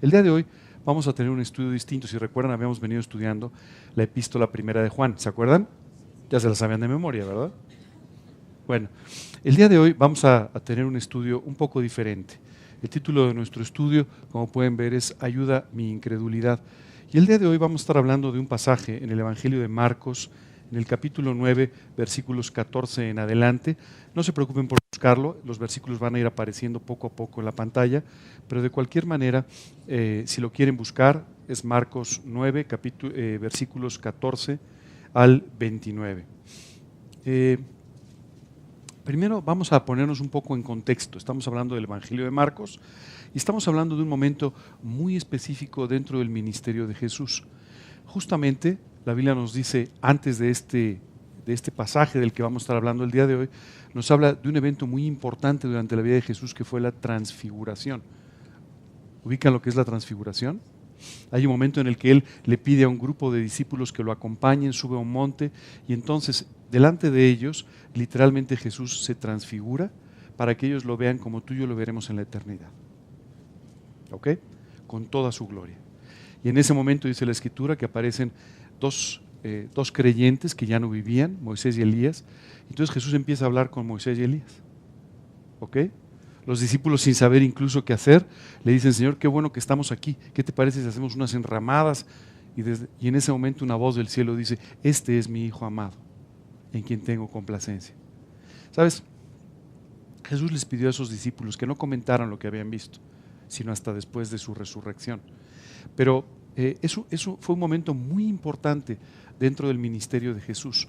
El día de hoy vamos a tener un estudio distinto. Si recuerdan, habíamos venido estudiando la epístola primera de Juan. ¿Se acuerdan? Ya se la sabían de memoria, ¿verdad? Bueno, el día de hoy vamos a tener un estudio un poco diferente. El título de nuestro estudio, como pueden ver, es Ayuda mi incredulidad. Y el día de hoy vamos a estar hablando de un pasaje en el Evangelio de Marcos, en el capítulo 9, versículos 14 en adelante. No se preocupen por buscarlo, los versículos van a ir apareciendo poco a poco en la pantalla, pero de cualquier manera, si lo quieren buscar, es Marcos 9, versículos 14 al 29. Primero vamos a ponernos un poco en contexto. Estamos hablando del Evangelio de Marcos y estamos hablando de un momento muy específico dentro del ministerio de Jesús. Justamente la Biblia nos dice, antes de este pasaje del que vamos a estar hablando el día de hoy, nos habla de un evento muy importante durante la vida de Jesús que fue la transfiguración. ¿Ubican lo que es la transfiguración? Hay un momento en el que Él le pide a un grupo de discípulos que lo acompañen, sube a un monte y entonces delante de ellos literalmente Jesús se transfigura para que ellos lo vean como tú y yo lo veremos en la eternidad. ¿Ok? Con toda su gloria. Y en ese momento dice la Escritura que aparecen dos creyentes que ya no vivían, Moisés y Elías. Entonces Jesús empieza a hablar con Moisés y Elías. ¿Ok? Los discípulos, sin saber incluso qué hacer, le dicen: Señor, qué bueno que estamos aquí. ¿Qué te parece si hacemos unas enramadas? Y en ese momento una voz del cielo dice: este es mi Hijo amado, en quien tengo complacencia. ¿Sabes? Jesús les pidió a esos discípulos que no comentaran lo que habían visto, sino hasta después de su resurrección. Pero eso fue un momento muy importante dentro del ministerio de Jesús,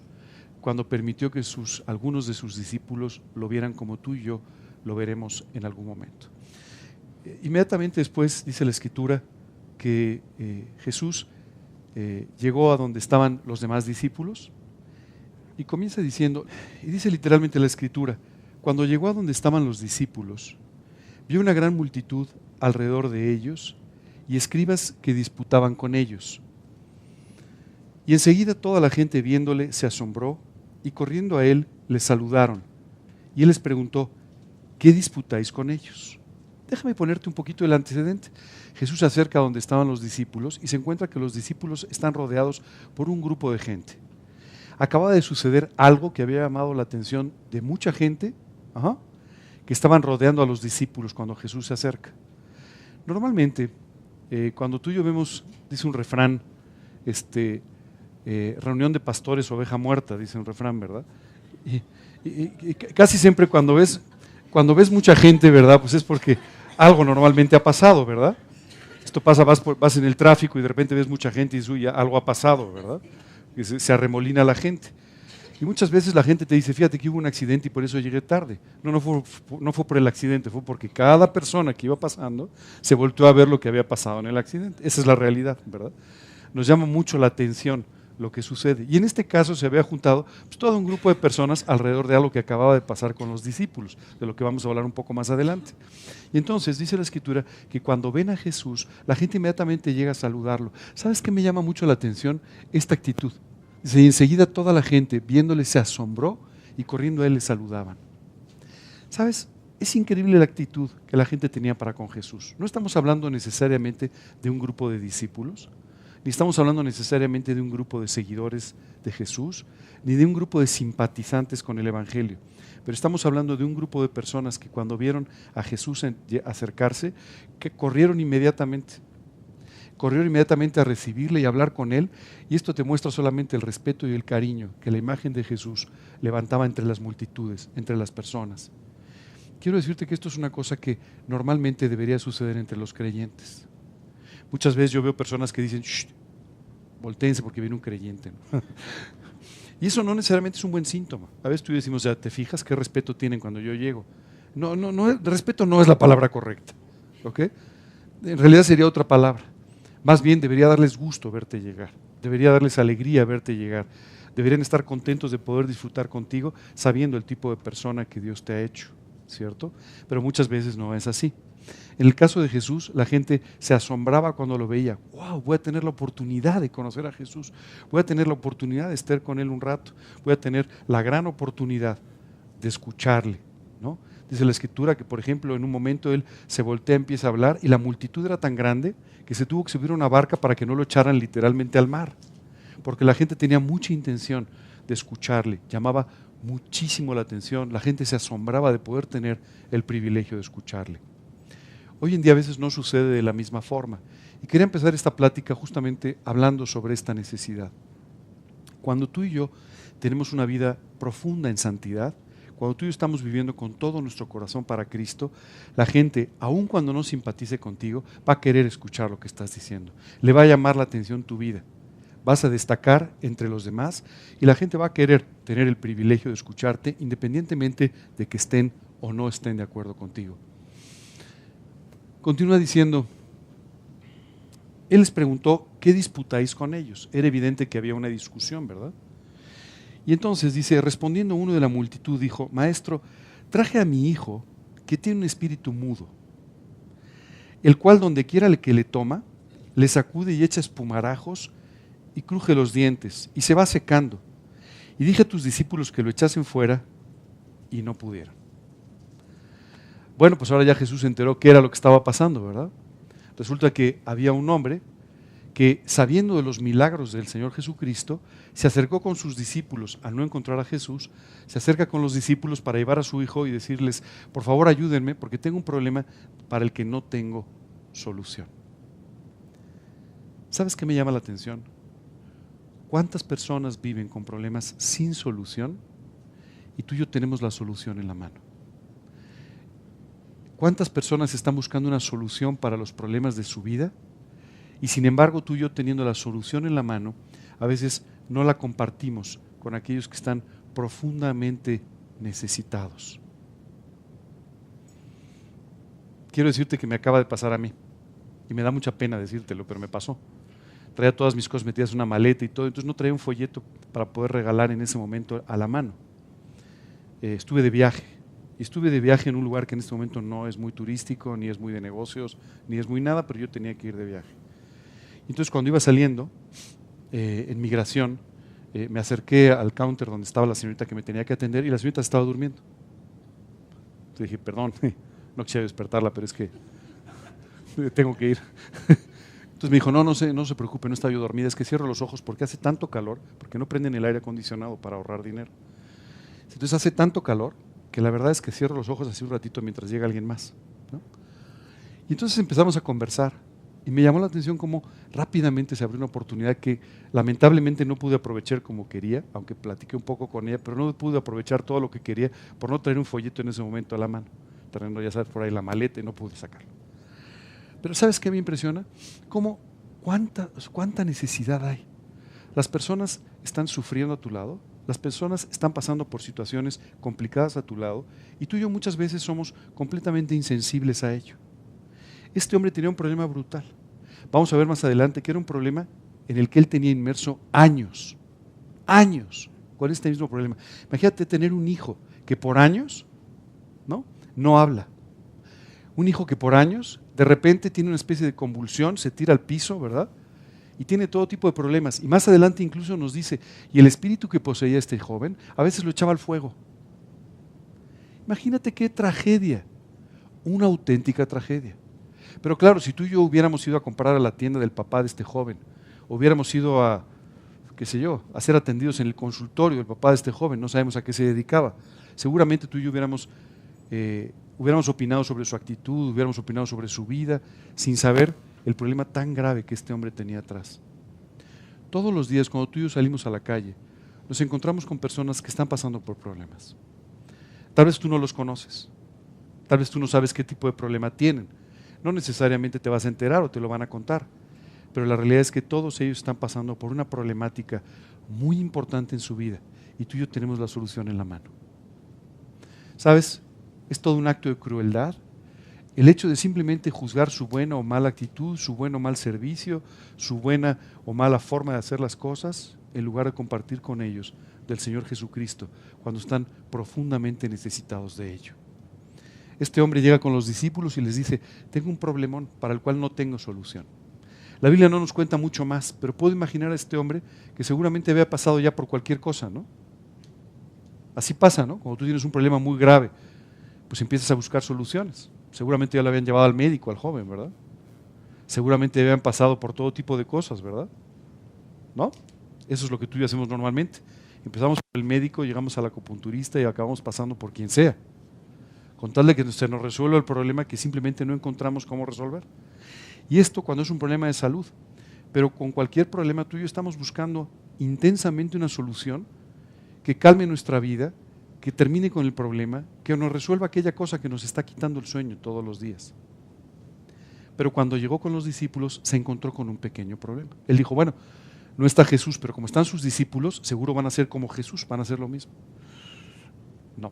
cuando permitió que algunos de sus discípulos lo vieran como tú y yo lo veremos en algún momento. Inmediatamente después dice la Escritura que Jesús llegó a donde estaban los demás discípulos y comienza diciendo, y dice literalmente la Escritura, cuando llegó a donde estaban los discípulos, vio una gran multitud alrededor de ellos y escribas que disputaban con ellos. Y enseguida toda la gente viéndole se asombró y corriendo a él le saludaron. Y él les preguntó: ¿qué disputáis con ellos? Déjame ponerte un poquito el antecedente. Jesús se acerca a donde estaban los discípulos y se encuentra que los discípulos están rodeados por un grupo de gente. Acaba de suceder algo que había llamado la atención de mucha gente, que estaban rodeando a los discípulos cuando Jesús se acerca. Normalmente, cuando tú y yo vemos, dice un refrán, reunión de pastores, oveja muerta, dice un refrán, ¿verdad? Y casi siempre cuando ves mucha gente, ¿verdad? Pues es porque algo normalmente ha pasado, ¿verdad? Esto pasa, vas en el tráfico y de repente ves mucha gente y dices: uy, ya algo ha pasado, ¿verdad? Que se arremolina la gente. Y muchas veces la gente te dice: fíjate que hubo un accidente y por eso llegué tarde. No fue por el accidente, fue porque cada persona que iba pasando se volteó a ver lo que había pasado en el accidente. Esa es la realidad, ¿verdad? Nos llama mucho la atención lo que sucede. Y en este caso se había juntado pues, todo un grupo de personas alrededor de algo que acababa de pasar con los discípulos, de lo que vamos a hablar un poco más adelante. Y entonces dice la Escritura que cuando ven a Jesús, la gente inmediatamente llega a saludarlo. ¿Sabes qué me llama mucho la atención? Esta actitud. Dice: y enseguida toda la gente viéndole se asombró y corriendo a él le saludaban. ¿Sabes? Es increíble la actitud que la gente tenía para con Jesús. No estamos hablando necesariamente de un grupo de discípulos, ni estamos hablando necesariamente de un grupo de seguidores de Jesús, ni de un grupo de simpatizantes con el Evangelio, pero estamos hablando de un grupo de personas que cuando vieron a Jesús acercarse, que corrieron inmediatamente a recibirle y hablar con él, y esto te muestra solamente el respeto y el cariño que la imagen de Jesús levantaba entre las multitudes, entre las personas. Quiero decirte que esto es una cosa que normalmente debería suceder entre los creyentes. Muchas veces yo veo personas que dicen: shh, voltéense porque viene un creyente, ¿no? Y eso no necesariamente es un buen síntoma. A veces tú decimos: ya te fijas qué respeto tienen cuando yo llego. No, el respeto no es la palabra correcta, ¿ok? En realidad sería otra palabra. Más bien debería darles gusto verte llegar, debería darles alegría verte llegar, deberían estar contentos de poder disfrutar contigo sabiendo el tipo de persona que Dios te ha hecho, ¿cierto? Pero muchas veces no es así. En el caso de Jesús, la gente se asombraba cuando lo veía. ¡Wow! Voy a tener la oportunidad de conocer a Jesús, voy a tener la oportunidad de estar con Él un rato, voy a tener la gran oportunidad de escucharle, ¿no? Dice la Escritura que, por ejemplo, en un momento él se voltea, empieza a hablar y la multitud era tan grande que se tuvo que subir a una barca para que no lo echaran literalmente al mar, porque la gente tenía mucha intención de escucharle, llamaba muchísimo la atención, la gente se asombraba de poder tener el privilegio de escucharle. Hoy en día a veces no sucede de la misma forma y quería empezar esta plática justamente hablando sobre esta necesidad. Cuando tú y yo tenemos una vida profunda en santidad, cuando tú y yo estamos viviendo con todo nuestro corazón para Cristo, la gente, aun cuando no simpatice contigo, va a querer escuchar lo que estás diciendo. Le va a llamar la atención tu vida. Vas a destacar entre los demás y la gente va a querer tener el privilegio de escucharte independientemente de que estén o no estén de acuerdo contigo. Continúa diciendo, él les preguntó, ¿qué disputáis con ellos? Era evidente que había una discusión, ¿verdad? Y entonces dice, respondiendo uno de la multitud, dijo, Maestro, traje a mi hijo que tiene un espíritu mudo, el cual donde quiera que le toma, le sacude y echa espumarajos y cruje los dientes y se va secando. Y dije a tus discípulos que lo echasen fuera y no pudieron. Bueno, pues ahora ya Jesús se enteró qué era lo que estaba pasando, ¿verdad? Resulta que había un hombre que, sabiendo de los milagros del Señor Jesucristo, se acercó con sus discípulos. Al no encontrar a Jesús, se acerca con los discípulos para llevar a su hijo y decirles, por favor ayúdenme porque tengo un problema para el que no tengo solución. ¿Sabes qué me llama la atención? ¿Cuántas personas viven con problemas sin solución y tú y yo tenemos la solución en la mano? ¿Cuántas personas están buscando una solución para los problemas de su vida? Y sin embargo, tú y yo teniendo la solución en la mano, a veces no la compartimos con aquellos que están profundamente necesitados. Quiero decirte que me acaba de pasar a mí, y me da mucha pena decírtelo, pero me pasó. Traía todas mis cosas metidas en una maleta y todo, entonces no traía un folleto para poder regalar en ese momento a la mano. Estuve de viaje, y estuve de viaje en un lugar que en este momento no es muy turístico, ni es muy de negocios, ni es muy nada, pero yo tenía que ir de viaje. Entonces cuando iba saliendo, en migración, me acerqué al counter donde estaba la señorita que me tenía que atender y la señorita estaba durmiendo. Entonces dije, perdón, no quisiera despertarla, pero es que tengo que ir. Entonces me dijo, no se preocupe, no estaba yo dormida, es que cierro los ojos porque hace tanto calor, porque no prenden el aire acondicionado para ahorrar dinero. Entonces hace tanto calor que la verdad es que cierro los ojos así un ratito mientras llega alguien más, ¿no? Y entonces empezamos a conversar. Y me llamó la atención cómo rápidamente se abrió una oportunidad que lamentablemente no pude aprovechar como quería, aunque platiqué un poco con ella, pero no pude aprovechar todo lo que quería por no traer un folleto en ese momento a la mano, trayendo, ya sabes, por ahí la maleta y no pude sacarlo. Pero ¿sabes qué me impresiona? ¿Cuánta necesidad hay? Las personas están sufriendo a tu lado, las personas están pasando por situaciones complicadas a tu lado y tú y yo muchas veces somos completamente insensibles a ello. Este hombre tenía un problema brutal. Vamos a ver más adelante que era un problema en el que él tenía inmerso años con este mismo problema. Imagínate tener un hijo que por años no habla. Un hijo que por años de repente tiene una especie de convulsión, se tira al piso, ¿verdad? Y tiene todo tipo de problemas. Y más adelante incluso nos dice, y el espíritu que poseía este joven a veces lo echaba al fuego. Imagínate qué tragedia, una auténtica tragedia. Pero claro, si tú y yo hubiéramos ido a comprar a la tienda del papá de este joven, hubiéramos ido a, qué sé yo, a ser atendidos en el consultorio del papá de este joven, no sabemos a qué se dedicaba, seguramente tú y yo hubiéramos opinado sobre su actitud, hubiéramos opinado sobre su vida, sin saber el problema tan grave que este hombre tenía atrás. Todos los días, cuando tú y yo salimos a la calle, nos encontramos con personas que están pasando por problemas. Tal vez tú no los conoces, tal vez tú no sabes qué tipo de problema tienen. No necesariamente te vas a enterar o te lo van a contar, pero la realidad es que todos ellos están pasando por una problemática muy importante en su vida y tú y yo tenemos la solución en la mano. ¿Sabes? Es todo un acto de crueldad el hecho de simplemente juzgar su buena o mala actitud, su buen o mal servicio, su buena o mala forma de hacer las cosas, en lugar de compartir con ellos del Señor Jesucristo cuando están profundamente necesitados de ello. Este hombre llega con los discípulos y les dice, tengo un problemón para el cual no tengo solución. La Biblia no nos cuenta mucho más, pero puedo imaginar a este hombre que seguramente había pasado ya por cualquier cosa, ¿no? Así pasa, ¿no? Cuando tú tienes un problema muy grave, pues empiezas a buscar soluciones. Seguramente ya lo habían llevado al médico, al joven, ¿verdad? Seguramente habían pasado por todo tipo de cosas, ¿verdad? ¿No? Eso es lo que tú y yo hacemos normalmente. Empezamos por el médico, llegamos al acupunturista y acabamos pasando por quien sea, con tal de que se nos resuelva el problema que simplemente no encontramos cómo resolver. Y esto cuando es un problema de salud. Pero con cualquier problema tuyo estamos buscando intensamente una solución que calme nuestra vida, que termine con el problema, que nos resuelva aquella cosa que nos está quitando el sueño todos los días. Pero cuando llegó con los discípulos se encontró con un pequeño problema. Él dijo, bueno, no está Jesús, pero como están sus discípulos, seguro van a ser como Jesús, van a hacer lo mismo. No.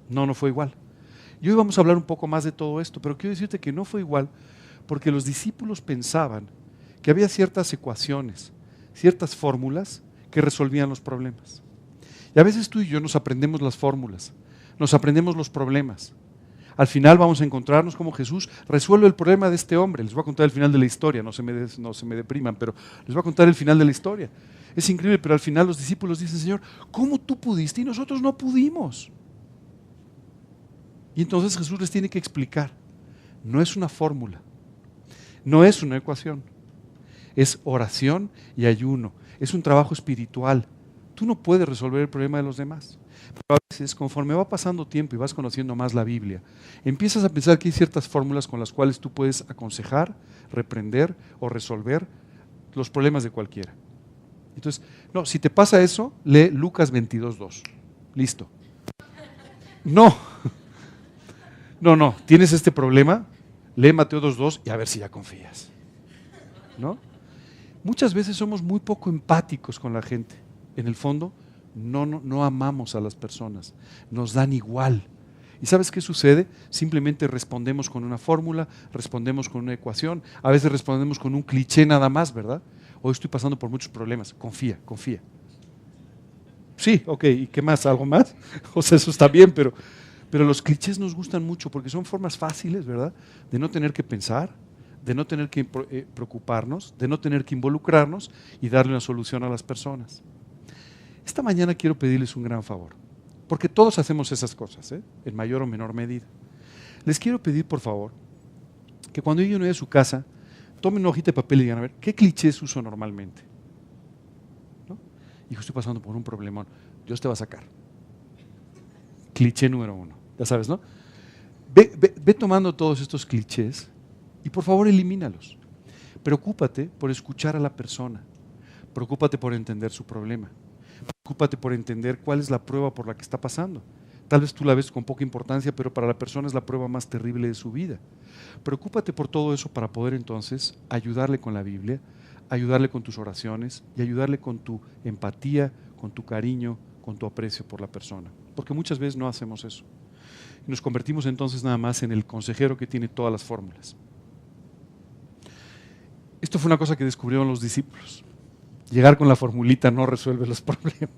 No fue igual. Y hoy vamos a hablar un poco más de todo esto, pero quiero decirte que no fue igual porque los discípulos pensaban que había ciertas ecuaciones, ciertas fórmulas que resolvían los problemas. Y a veces tú y yo nos aprendemos las fórmulas, nos aprendemos los problemas. Al final vamos a encontrarnos como Jesús resuelve el problema de este hombre. Les voy a contar el final de la historia, no se me depriman, pero les voy a contar el final de la historia. Es increíble, pero al final los discípulos dicen, Señor, ¿cómo tú pudiste y nosotros no pudimos? Y entonces Jesús les tiene que explicar, no es una fórmula, no es una ecuación, es oración y ayuno, es un trabajo espiritual. Tú no puedes resolver el problema de los demás. Pero a veces, conforme va pasando tiempo y vas conociendo más la Biblia, empiezas a pensar que hay ciertas fórmulas con las cuales tú puedes aconsejar, reprender o resolver los problemas de cualquiera. Entonces, no, si te pasa eso, lee Lucas 22:2. Listo. No, tienes este problema, lee Mateo 2:2 y a ver si ya confías. ¿No? Muchas veces somos muy poco empáticos con la gente. En el fondo, no amamos a las personas, nos dan igual. ¿Y sabes qué sucede? Simplemente respondemos con una fórmula, respondemos con una ecuación, a veces respondemos con un cliché nada más, ¿verdad? Hoy estoy pasando por muchos problemas, confía. Sí, ok, ¿y qué más? ¿Algo más? O sea, eso está bien, pero los clichés nos gustan mucho porque son formas fáciles, ¿verdad? De no tener que pensar, de no tener que preocuparnos, de no tener que involucrarnos y darle una solución a las personas. Esta mañana quiero pedirles un gran favor, porque todos hacemos esas cosas, en mayor o menor medida. Les quiero pedir, por favor, que cuando lleguen hoy a su casa, tomen una hojita de papel y digan, a ver, ¿qué clichés uso normalmente? ¿No? Hijo, estoy pasando por un problemón, Dios te va a sacar. Cliché número 1, ya sabes, ¿no? Ve tomando todos estos clichés y por favor elimínalos. Preocúpate por escuchar a la persona, preocúpate por entender su problema. Preocúpate por entender cuál es la prueba por la que está pasando. Tal vez tú la ves con poca importancia, pero para la persona es la prueba más terrible de su vida. Preocúpate por todo eso para poder entonces ayudarle con la Biblia, ayudarle con tus oraciones y ayudarle con tu empatía, con tu cariño, con tu aprecio por la persona. Porque muchas veces no hacemos eso. Y nos convertimos entonces nada más en el consejero que tiene todas las fórmulas. Esto fue una cosa que descubrieron los discípulos. Llegar con la formulita no resuelve los problemas.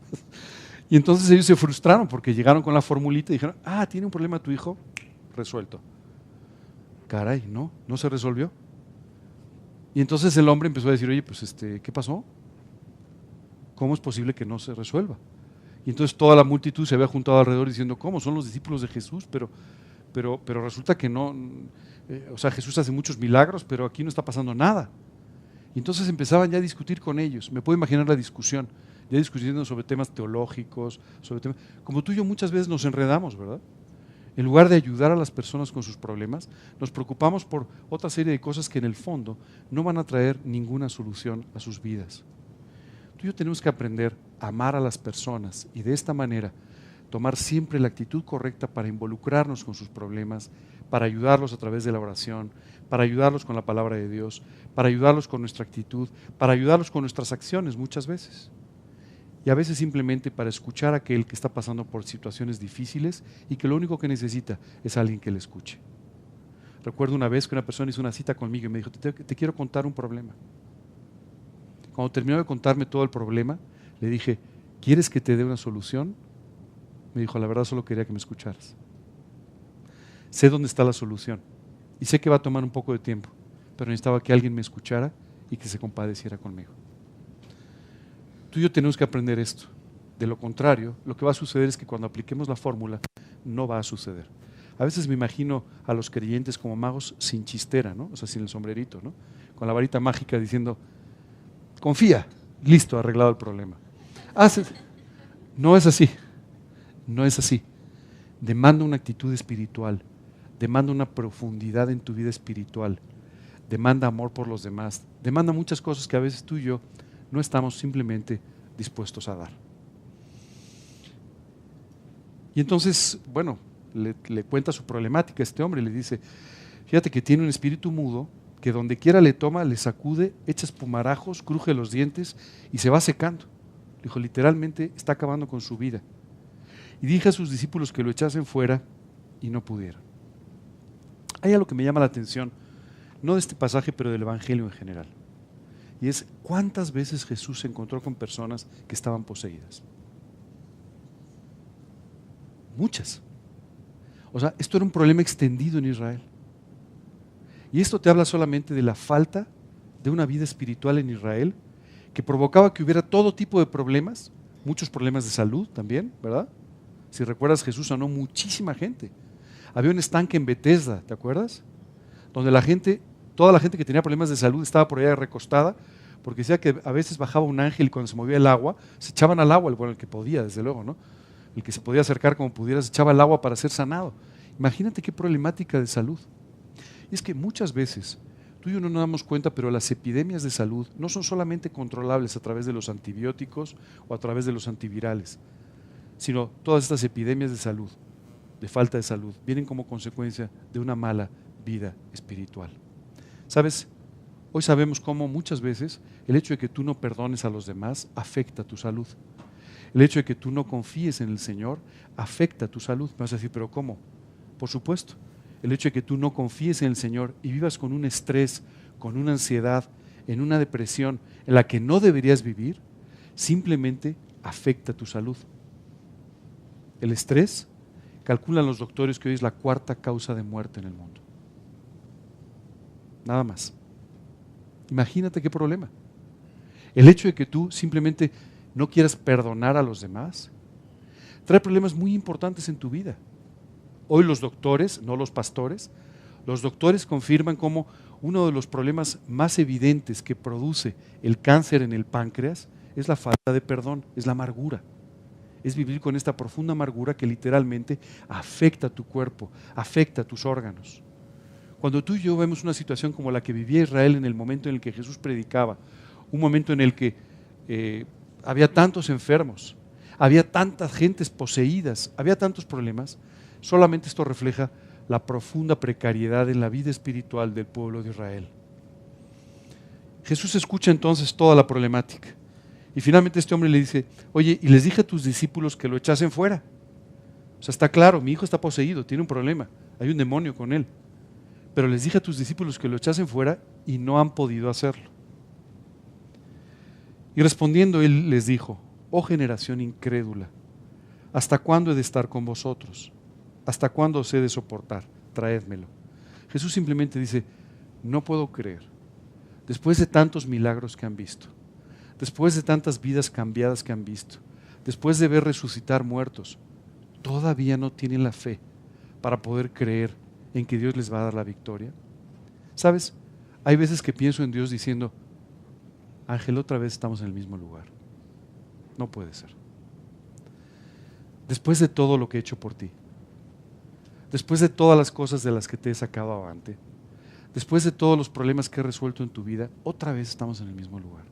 Y entonces ellos se frustraron porque llegaron con la formulita y dijeron, ¿tiene un problema tu hijo? Resuelto. Caray, no se resolvió. Y entonces el hombre empezó a decir, oye, pues ¿qué pasó? ¿Cómo es posible que no se resuelva? Y entonces toda la multitud se había juntado alrededor diciendo, ¿cómo? Son los discípulos de Jesús, pero resulta que no, o sea, Jesús hace muchos milagros, pero aquí no está pasando nada. Y entonces empezaban ya a discutir con ellos. Me puedo imaginar la discusión, ya discutiendo sobre temas teológicos, como tú y yo muchas veces nos enredamos, ¿verdad? En lugar de ayudar a las personas con sus problemas, nos preocupamos por otra serie de cosas que en el fondo no van a traer ninguna solución a sus vidas. Tú y yo tenemos que aprender a amar a las personas y de esta manera tomar siempre la actitud correcta para involucrarnos con sus problemas, para ayudarlos a través de la oración, para ayudarlos con la palabra de Dios, para ayudarlos con nuestra actitud, para ayudarlos con nuestras acciones muchas veces. Y a veces simplemente para escuchar a aquel que está pasando por situaciones difíciles y que lo único que necesita es alguien que le escuche. Recuerdo una vez que una persona hizo una cita conmigo y me dijo, te quiero contar un problema. Cuando terminó de contarme todo el problema, le dije, ¿quieres que te dé una solución? Me dijo, la verdad solo quería que me escucharas. Sé dónde está la solución y sé que va a tomar un poco de tiempo, pero necesitaba que alguien me escuchara y que se compadeciera conmigo. Tú y yo tenemos que aprender esto. De lo contrario, lo que va a suceder es que cuando apliquemos la fórmula, no va a suceder. A veces me imagino a los creyentes como magos sin chistera, ¿no? O sea, sin el sombrerito, ¿no? Con la varita mágica diciendo, confía, listo, arreglado el problema. No es así, no es así. Demanda una actitud espiritual, demanda una profundidad en tu vida espiritual, demanda amor por los demás, demanda muchas cosas que a veces tú y yo no estamos simplemente dispuestos a dar. Y entonces, bueno, le cuenta su problemática a este hombre, le dice, fíjate que tiene un espíritu mudo, que donde quiera le toma, le sacude, echa espumarajos, cruje los dientes y se va secando. Dijo, literalmente está acabando con su vida. Y dije a sus discípulos que lo echasen fuera y no pudieron. Hay algo que me llama la atención, no de este pasaje, pero del Evangelio en general. Y es cuántas veces Jesús se encontró con personas que estaban poseídas. Muchas. O sea, esto era un problema extendido en Israel. Y esto te habla solamente de la falta de una vida espiritual en Israel, que provocaba que hubiera todo tipo de problemas, muchos problemas de salud también, ¿verdad? Si recuerdas, Jesús sanó muchísima gente. Había un estanque en Betesda, ¿te acuerdas? Donde toda la gente que tenía problemas de salud estaba por allá recostada, porque decía que a veces bajaba un ángel y cuando se movía el agua, se echaban al agua, el que podía, desde luego, ¿no? El que se podía acercar como pudiera, se echaba al agua para ser sanado. Imagínate qué problemática de salud. Y es que muchas veces, tú y yo no nos damos cuenta, pero las epidemias de salud no son solamente controlables a través de los antibióticos o a través de los antivirales, sino todas estas epidemias de salud, de falta de salud, vienen como consecuencia de una mala vida espiritual. ¿Sabes? Hoy sabemos cómo muchas veces el hecho de que tú no perdones a los demás afecta tu salud. El hecho de que tú no confíes en el Señor afecta tu salud. Me vas a decir, ¿pero cómo? Por supuesto. El hecho de que tú no confíes en el Señor y vivas con un estrés, con una ansiedad, en una depresión en la que no deberías vivir, simplemente afecta tu salud. El estrés, calculan los doctores que hoy es la cuarta causa de muerte en el mundo. Nada más. Imagínate qué problema. El hecho de que tú simplemente no quieras perdonar a los demás trae problemas muy importantes en tu vida. Hoy los doctores, no los pastores, los doctores confirman cómo uno de los problemas más evidentes que produce el cáncer en el páncreas es la falta de perdón, es la amargura. Es vivir con esta profunda amargura que literalmente afecta a tu cuerpo, afecta a tus órganos. Cuando tú y yo vemos una situación como la que vivía Israel en el momento en el que Jesús predicaba, un momento en el que había tantos enfermos, había tantas gentes poseídas, había tantos problemas, solamente esto refleja la profunda precariedad en la vida espiritual del pueblo de Israel. Jesús escucha entonces toda la problemática y finalmente este hombre le dice, oye, y les dije a tus discípulos que lo echasen fuera. O sea, está claro, mi hijo está poseído, tiene un problema, hay un demonio con él. Pero les dije a tus discípulos que lo echasen fuera y no han podido hacerlo. Y respondiendo él les dijo, oh generación incrédula, ¿hasta cuándo he de estar con vosotros? ¿Hasta cuándo os he de soportar? Traédmelo. Jesús simplemente dice, no puedo creer, después de tantos milagros que han visto, después de tantas vidas cambiadas que han visto, después de ver resucitar muertos, todavía no tienen la fe para poder creer en que Dios les va a dar la victoria. ¿Sabes? Hay veces que pienso en Dios diciendo, Ángel, otra vez estamos en el mismo lugar. No puede ser. Después de todo lo que he hecho por ti, después de todas las cosas de las que te he sacado avante, después de todos los problemas que he resuelto en tu vida, otra vez estamos en el mismo lugar.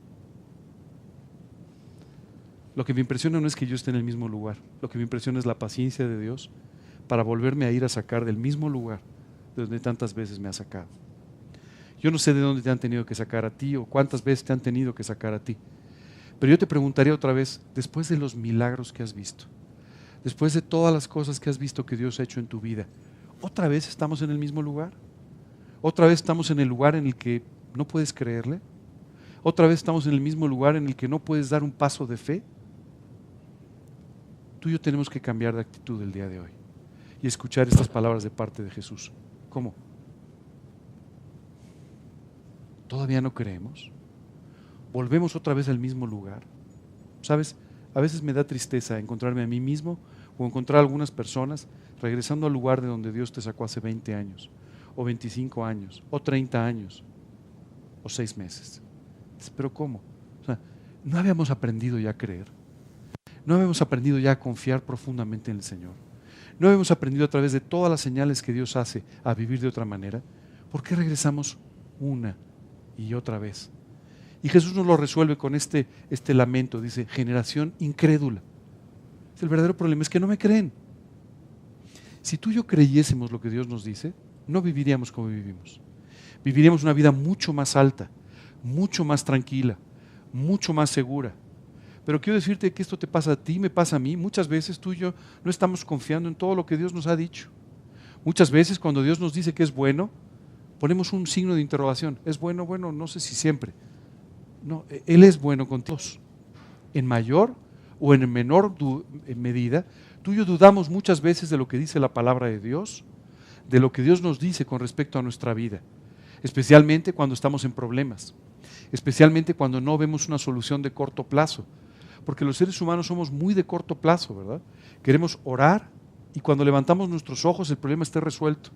Lo que me impresiona no es que yo esté en el mismo lugar, lo que me impresiona es la paciencia de Dios para volverme a ir a sacar del mismo lugar de donde tantas veces me ha sacado. Yo no sé de dónde te han tenido que sacar a ti o cuántas veces te han tenido que sacar a ti, pero yo te preguntaría otra vez, después de los milagros que has visto, después de todas las cosas que has visto que Dios ha hecho en tu vida, ¿otra vez estamos en el mismo lugar? ¿Otra vez estamos en el lugar en el que no puedes creerle? ¿Otra vez estamos en el mismo lugar en el que no puedes dar un paso de fe? Tú y yo tenemos que cambiar de actitud el día de hoy y escuchar estas palabras de parte de Jesús. ¿Cómo? ¿Todavía no creemos? ¿Volvemos otra vez al mismo lugar? ¿Sabes? A veces me da tristeza encontrarme a mí mismo o encontrar a algunas personas regresando al lugar de donde Dios te sacó hace 20 años, o 25 años, o 30 años, o 6 meses. Pero ¿cómo? O sea, no habíamos aprendido ya a creer. No habíamos aprendido ya a confiar profundamente en el Señor. No habíamos aprendido a través de todas las señales que Dios hace a vivir de otra manera. ¿Por qué regresamos una y otra vez? Y Jesús nos lo resuelve con este lamento. Dice, generación incrédula. El verdadero problema es que no me creen. Si tú y yo creyésemos lo que Dios nos dice, no viviríamos como vivimos. Viviríamos una vida mucho más alta, mucho más tranquila, mucho más segura. Pero quiero decirte que esto te pasa a ti, me pasa a mí. Muchas veces tú y yo no estamos confiando en todo lo que Dios nos ha dicho. Muchas veces cuando Dios nos dice que es bueno, ponemos un signo de interrogación. ¿Es bueno? Bueno, no sé si siempre. No, Él es bueno con todos. En mayor o en menor medida, tú y yo dudamos muchas veces de lo que dice la palabra de Dios, de lo que Dios nos dice con respecto a nuestra vida, especialmente cuando estamos en problemas, especialmente cuando no vemos una solución de corto plazo, porque los seres humanos somos muy de corto plazo, ¿verdad? Queremos orar y cuando levantamos nuestros ojos el problema esté resuelto.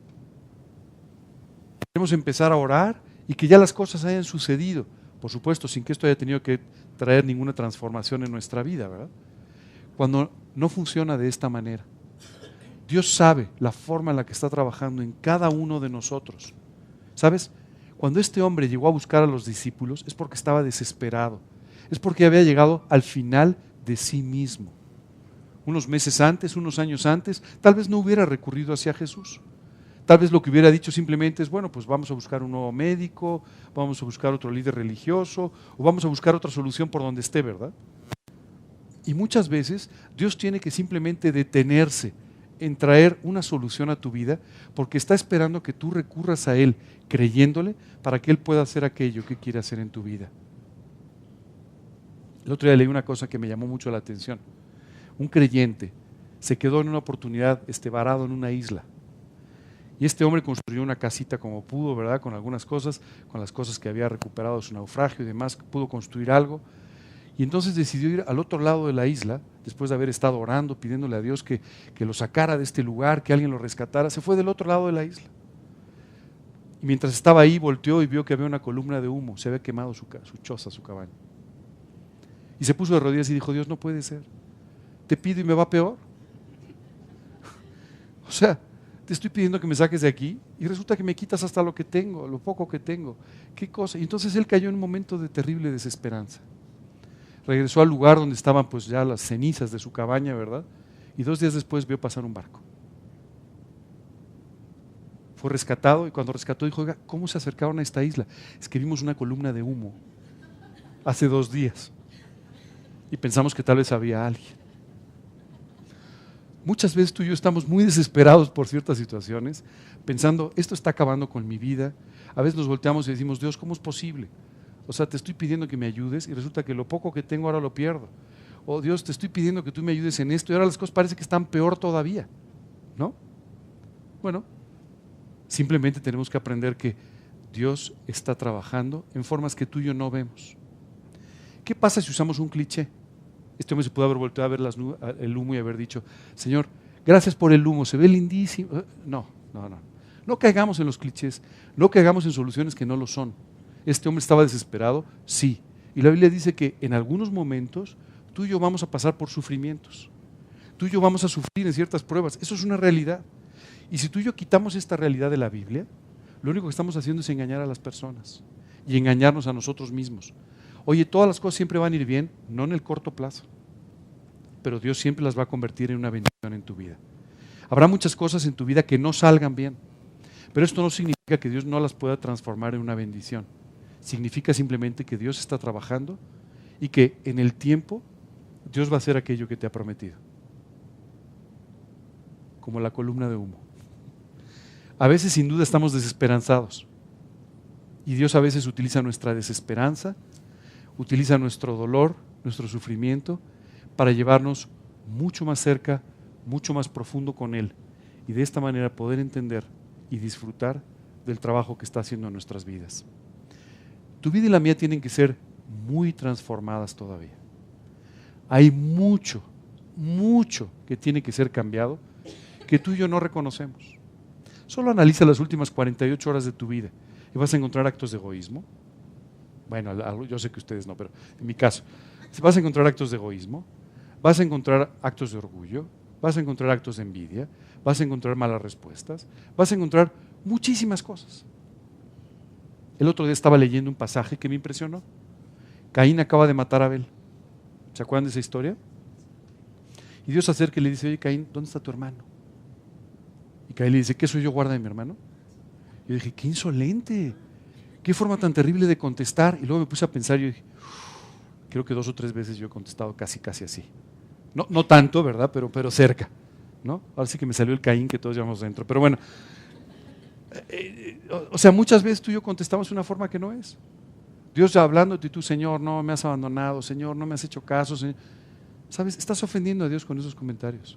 Queremos empezar a orar y que ya las cosas hayan sucedido, por supuesto, sin que esto haya tenido que traer ninguna transformación en nuestra vida, ¿verdad? Cuando no funciona de esta manera. Dios sabe la forma en la que está trabajando en cada uno de nosotros. ¿Sabes? Cuando este hombre llegó a buscar a los discípulos es porque estaba desesperado. Es porque había llegado al final de sí mismo. Unos meses antes, unos años antes, tal vez no hubiera recurrido hacia Jesús. Tal vez lo que hubiera dicho simplemente es, bueno, pues vamos a buscar un nuevo médico, vamos a buscar otro líder religioso, o vamos a buscar otra solución por donde esté, ¿verdad? Y muchas veces Dios tiene que simplemente detenerse en traer una solución a tu vida porque está esperando que tú recurras a Él, creyéndole, para que Él pueda hacer aquello que quiere hacer en tu vida. El otro día leí una cosa que me llamó mucho la atención. Un creyente se quedó en una oportunidad varado en una isla. Y este hombre construyó una casita como pudo, ¿verdad? Con algunas cosas, con las cosas que había recuperado de su naufragio y demás, pudo construir algo. Y entonces decidió ir al otro lado de la isla, después de haber estado orando, pidiéndole a Dios que lo sacara de este lugar, que alguien lo rescatara. Se fue del otro lado de la isla. Y mientras estaba ahí, volteó y vio que había una columna de humo. Se había quemado su choza, su cabaña. Y se puso de rodillas y dijo, Dios, no puede ser. Te pido y me va peor. O sea, te estoy pidiendo que me saques de aquí y resulta que me quitas hasta lo que tengo, lo poco que tengo. ¿Qué cosa? Y entonces él cayó en un momento de terrible desesperanza. Regresó al lugar donde estaban pues ya las cenizas de su cabaña, ¿verdad? Y 2 días después vio pasar un barco. Fue rescatado y cuando rescató dijo, oiga, ¿cómo se acercaron a esta isla? Es que vimos una columna de humo hace 2 días y pensamos que tal vez había alguien. Muchas veces tú y yo estamos muy desesperados por ciertas situaciones, pensando, esto está acabando con mi vida. A veces nos volteamos y decimos, Dios, ¿cómo es posible? O sea, te estoy pidiendo que me ayudes y resulta que lo poco que tengo ahora lo pierdo. O Dios, te estoy pidiendo que tú me ayudes en esto y ahora las cosas parece que están peor todavía, ¿no? Bueno, simplemente tenemos que aprender que Dios está trabajando en formas que tú y yo no vemos. ¿Qué pasa si usamos un cliché? Este hombre se pudo haber volteado a ver el humo y haber dicho, Señor, gracias por el humo, se ve lindísimo. No. No caigamos en los clichés, no caigamos en soluciones que no lo son. Este hombre estaba desesperado, sí. Y la Biblia dice que en algunos momentos tú y yo vamos a pasar por sufrimientos. Tú y yo vamos a sufrir en ciertas pruebas. Eso es una realidad. Y si tú y yo quitamos esta realidad de la Biblia, lo único que estamos haciendo es engañar a las personas y engañarnos a nosotros mismos. Oye, todas las cosas siempre van a ir bien, no en el corto plazo, pero Dios siempre las va a convertir en una bendición en tu vida. Habrá muchas cosas en tu vida que no salgan bien, pero esto no significa que Dios no las pueda transformar en una bendición. Significa simplemente que Dios está trabajando y que en el tiempo Dios va a hacer aquello que te ha prometido. Como la columna de humo. A veces sin duda estamos desesperanzados y Dios a veces utiliza nuestra desesperanza, utiliza nuestro dolor, nuestro sufrimiento para llevarnos mucho más cerca, mucho más profundo con Él y de esta manera poder entender y disfrutar del trabajo que está haciendo en nuestras vidas. Tu vida y la mía tienen que ser muy transformadas todavía. Hay mucho, mucho que tiene que ser cambiado que tú y yo no reconocemos. Solo analiza las últimas 48 horas de tu vida y vas a encontrar actos de egoísmo. Bueno, yo sé que ustedes no, pero en mi caso, vas a encontrar actos de egoísmo, vas a encontrar actos de orgullo, vas a encontrar actos de envidia, vas a encontrar malas respuestas, vas a encontrar muchísimas cosas. El otro día estaba leyendo un pasaje que me impresionó. Caín acaba de matar a Abel. ¿Se acuerdan de esa historia? Y Dios se acerca y le dice, oye Caín, ¿dónde está tu hermano? Y Caín le dice, ¿qué soy yo, guarda de mi hermano? Y yo dije, qué insolente, qué forma tan terrible de contestar. Y luego me puse a pensar y yo dije, creo que 2 o 3 veces yo he contestado casi así. No tanto, ¿verdad? Pero cerca, ¿no? Ahora sí que me salió el Caín que todos llevamos dentro. Pero bueno, o sea, muchas veces tú y yo contestamos de una forma que no es. Dios ya hablándote y tú, Señor, no me has abandonado, Señor, no me has hecho caso, Señor. ¿Sabes? Estás ofendiendo a Dios con esos comentarios.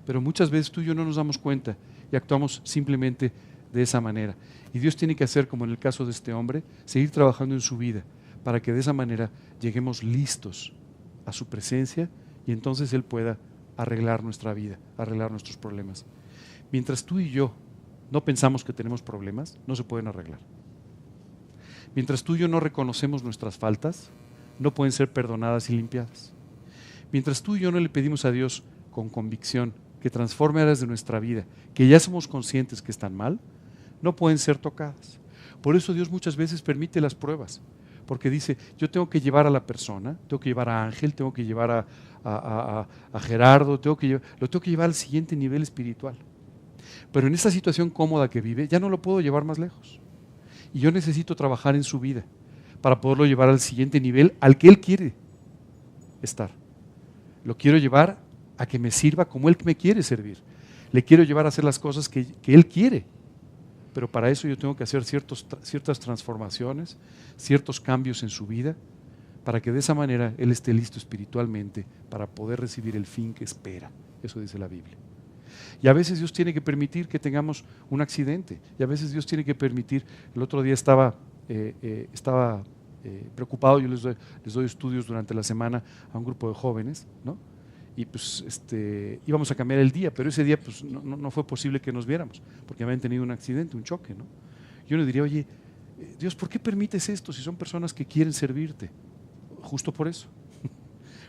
Pero muchas veces tú y yo no nos damos cuenta y actuamos simplemente de esa manera. Y Dios tiene que hacer, como en el caso de este hombre, seguir trabajando en su vida para que de esa manera lleguemos listos a su presencia y entonces Él pueda arreglar nuestra vida, arreglar nuestros problemas. Mientras tú y yo no pensamos que tenemos problemas, no se pueden arreglar. Mientras tú y yo no reconocemos nuestras faltas, no pueden ser perdonadas y limpiadas. Mientras tú y yo no le pedimos a Dios con convicción que transforme áreas de nuestra vida, que ya somos conscientes que están mal, no pueden ser tocadas. Por eso Dios muchas veces permite las pruebas, porque dice, yo tengo que llevar a la persona, tengo que llevar a Ángel, tengo que llevar a Gerardo, lo tengo que llevar al siguiente nivel espiritual. Pero en esta situación cómoda que vive, ya no lo puedo llevar más lejos. Y yo necesito trabajar en su vida para poderlo llevar al siguiente nivel al que Él quiere estar. Lo quiero llevar a que me sirva como Él me quiere servir. Le quiero llevar a hacer las cosas que Él quiere. Pero para eso yo tengo que hacer ciertas transformaciones, ciertos cambios en su vida, para que de esa manera Él esté listo espiritualmente para poder recibir el fin que espera. Eso dice la Biblia. Y a veces Dios tiene que permitir que tengamos un accidente. Y a veces Dios tiene que permitir. El otro día estaba preocupado, yo les doy estudios durante la semana a un grupo de jóvenes, ¿no? Y pues íbamos a cambiar el día, pero ese día pues no fue posible que nos viéramos, porque habían tenido un accidente, un choque, ¿no? Yo le diría, oye, Dios, ¿por qué permites esto si son personas que quieren servirte? Justo por eso.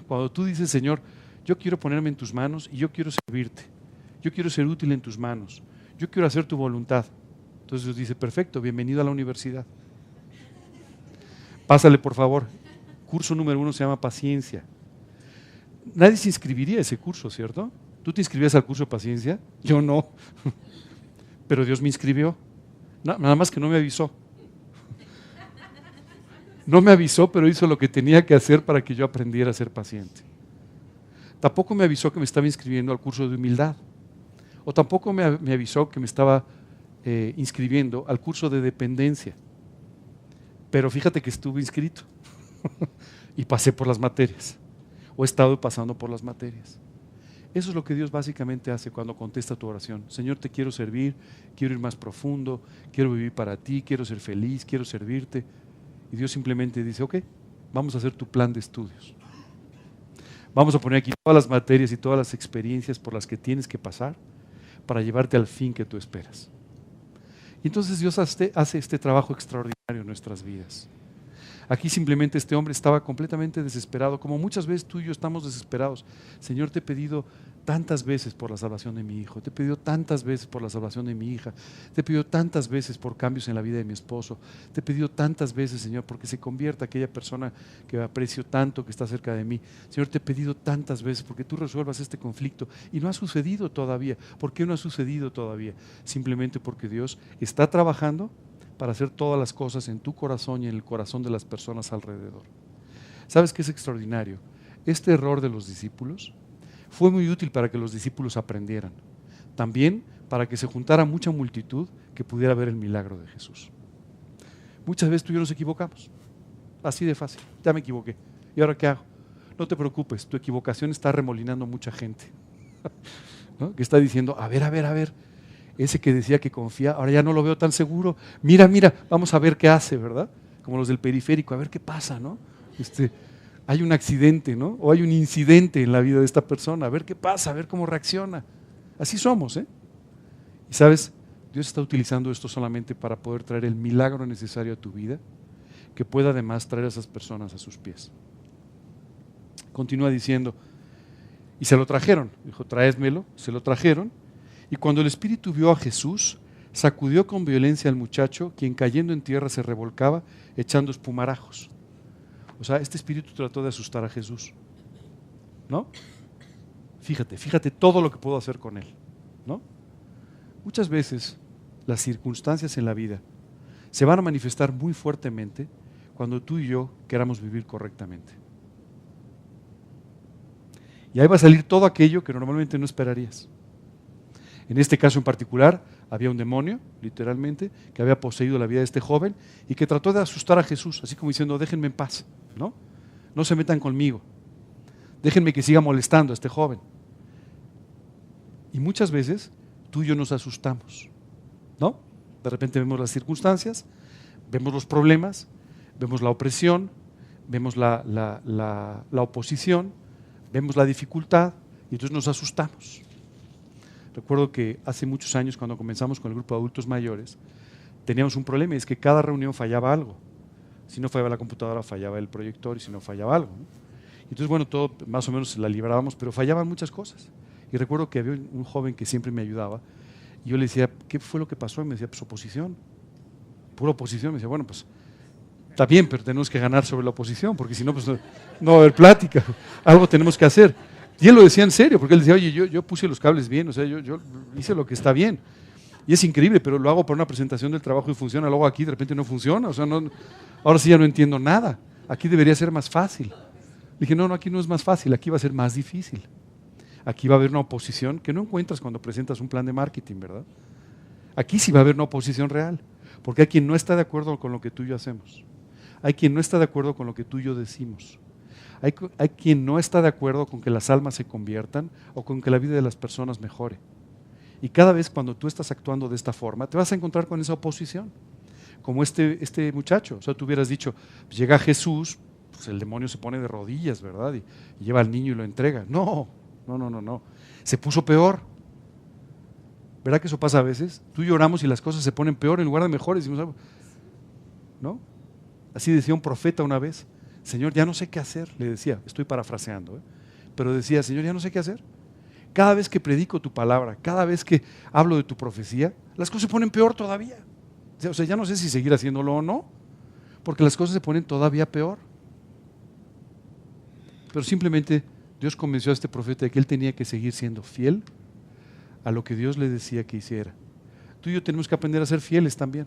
Cuando tú dices, Señor, yo quiero ponerme en tus manos y yo quiero servirte, yo quiero ser útil en tus manos, yo quiero hacer tu voluntad. Entonces Dios dice, perfecto, bienvenido a la universidad. Pásale, por favor. Curso número 1 se llama paciencia. Nadie se inscribiría a ese curso, ¿cierto? ¿Tú te inscribías al curso de paciencia? Yo no. Pero Dios me inscribió. Nada más que no me avisó. No me avisó, pero hizo lo que tenía que hacer para que yo aprendiera a ser paciente. Tampoco me avisó que me estaba inscribiendo al curso de humildad. O tampoco me avisó que me estaba inscribiendo al curso de dependencia. Pero fíjate que estuve inscrito y pasé por las materias. O he estado pasando por las materias. Eso es lo que Dios básicamente hace cuando contesta tu oración. Señor, te quiero servir, quiero ir más profundo, quiero vivir para ti, quiero ser feliz, quiero servirte. Y Dios simplemente dice, ok, vamos a hacer tu plan de estudios. Vamos a poner aquí todas las materias y todas las experiencias por las que tienes que pasar para llevarte al fin que tú esperas. Y entonces Dios hace este trabajo extraordinario en nuestras vidas. Aquí simplemente este hombre estaba completamente desesperado, como muchas veces tú y yo estamos desesperados. Señor, te he pedido tantas veces por la salvación de mi hijo, te he pedido tantas veces por la salvación de mi hija, te he pedido tantas veces por cambios en la vida de mi esposo, te he pedido tantas veces, Señor, porque se convierta aquella persona que aprecio tanto, que está cerca de mí. Señor, te he pedido tantas veces porque tú resuelvas este conflicto y no ha sucedido todavía. ¿Por qué no ha sucedido todavía? Simplemente porque Dios está trabajando para hacer todas las cosas en tu corazón y en el corazón de las personas alrededor. ¿Sabes qué es extraordinario? Este error de los discípulos fue muy útil para que los discípulos aprendieran. También para que se juntara mucha multitud que pudiera ver el milagro de Jesús. Muchas veces tú y yo nos equivocamos. Así de fácil. Ya me equivoqué. ¿Y ahora qué hago? No te preocupes, tu equivocación está remolinando mucha gente. ¿No? Que está diciendo, a ver. Ese que decía que confía, ahora ya no lo veo tan seguro. Mira, vamos a ver qué hace, ¿verdad? Como los del periférico, a ver qué pasa, ¿no? hay un accidente, ¿no? O hay un incidente en la vida de esta persona, a ver qué pasa, a ver cómo reacciona. Así somos, ¿eh? Y sabes, Dios está utilizando esto solamente para poder traer el milagro necesario a tu vida, que pueda además traer a esas personas a sus pies. Continúa diciendo, y se lo trajeron, dijo, tráesmelo, se lo trajeron, y cuando el espíritu vio a Jesús, sacudió con violencia al muchacho, quien cayendo en tierra se revolcaba, echando espumarajos. O sea, este espíritu trató de asustar a Jesús, ¿no? Fíjate todo lo que puedo hacer con él, ¿no? Muchas veces las circunstancias en la vida se van a manifestar muy fuertemente cuando tú y yo queramos vivir correctamente. Y ahí va a salir todo aquello que normalmente no esperarías. En este caso en particular, había un demonio, literalmente, que había poseído la vida de este joven y que trató de asustar a Jesús, así como diciendo, déjenme en paz, ¿no? No se metan conmigo, déjenme que siga molestando a este joven. Y muchas veces tú y yo nos asustamos, ¿no? De repente vemos las circunstancias, vemos los problemas, vemos la opresión, vemos la oposición, vemos la dificultad y entonces nos asustamos. Recuerdo que hace muchos años, cuando comenzamos con el grupo de adultos mayores, teníamos un problema y es que cada reunión fallaba algo. Si no fallaba la computadora, fallaba el proyector, y si no fallaba algo, ¿no? Entonces, bueno, todo más o menos la librábamos, pero fallaban muchas cosas. Y recuerdo que había un joven que siempre me ayudaba, y yo le decía, ¿qué fue lo que pasó? Y me decía, pues oposición, pura oposición. Me decía, bueno, pues está bien, pero tenemos que ganar sobre la oposición, porque si no, pues no va a haber plática, algo tenemos que hacer. Y él lo decía en serio, porque él decía, oye, yo puse los cables bien, o sea, yo hice lo que está bien. Y es increíble, pero lo hago para una presentación del trabajo y funciona, luego aquí de repente no funciona, o sea, no, ahora sí ya no entiendo nada, aquí debería ser más fácil. Le dije, no, aquí no es más fácil, aquí va a ser más difícil. Aquí va a haber una oposición que no encuentras cuando presentas un plan de marketing, ¿verdad? Aquí sí va a haber una oposición real, porque hay quien no está de acuerdo con lo que tú y yo hacemos. Hay quien no está de acuerdo con lo que tú y yo decimos. Hay quien no está de acuerdo con que las almas se conviertan o con que la vida de las personas mejore. Y cada vez cuando tú estás actuando de esta forma, te vas a encontrar con esa oposición. Como este muchacho. O sea, tú hubieras dicho, pues llega Jesús, pues el demonio se pone de rodillas, ¿verdad? Y lleva al niño y lo entrega. No. Se puso peor. ¿Verdad que eso pasa a veces? Tú y yo oramos y las cosas se ponen peor en lugar de mejores. ¿No? Así decía un profeta una vez. Señor, ya no sé qué hacer, le decía, estoy parafraseando, pero decía, Señor, ya no sé qué hacer. Cada vez que predico tu palabra, cada vez que hablo de tu profecía, las cosas se ponen peor todavía. O sea, ya no sé si seguir haciéndolo o no, porque las cosas se ponen todavía peor. Pero simplemente Dios convenció a este profeta de que él tenía que seguir siendo fiel a lo que Dios le decía que hiciera. Tú y yo tenemos que aprender a ser fieles también.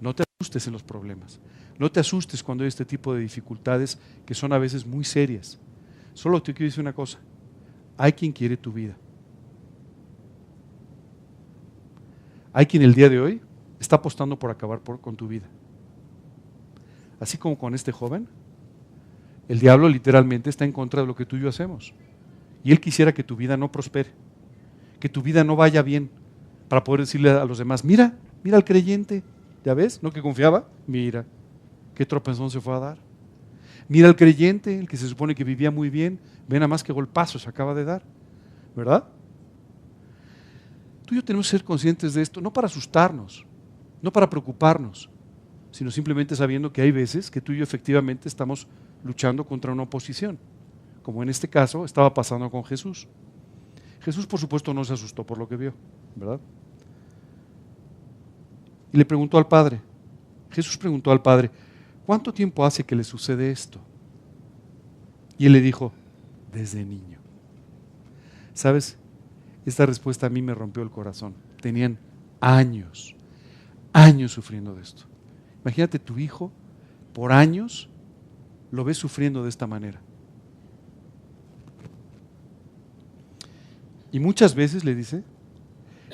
No te asustes en los problemas. No te asustes cuando hay este tipo de dificultades que son a veces muy serias. Solo te quiero decir una cosa. Hay quien quiere tu vida. Hay quien el día de hoy está apostando por acabar con tu vida. Así como con este joven, el diablo literalmente está en contra de lo que tú y yo hacemos. Y él quisiera que tu vida no prospere, que tu vida no vaya bien, para poder decirle a los demás, mira al creyente, ¿ya ves? ¿No que confiaba? Mira, qué tropezón se fue a dar. Mira al creyente, el que se supone que vivía muy bien, ven a más que golpazos se acaba de dar, ¿verdad? Tú y yo tenemos que ser conscientes de esto, no para asustarnos, no para preocuparnos, sino simplemente sabiendo que hay veces que tú y yo efectivamente estamos luchando contra una oposición, como en este caso estaba pasando con Jesús. Jesús, por supuesto, no se asustó por lo que vio, ¿verdad? Y le preguntó al Padre, Jesús preguntó al Padre, ¿cuánto tiempo hace que le sucede esto? Y él le dijo, desde niño. ¿Sabes? Esta respuesta a mí me rompió el corazón. Tenían años sufriendo de esto. Imagínate tu hijo, por años, lo ves sufriendo de esta manera. Y muchas veces, le dice,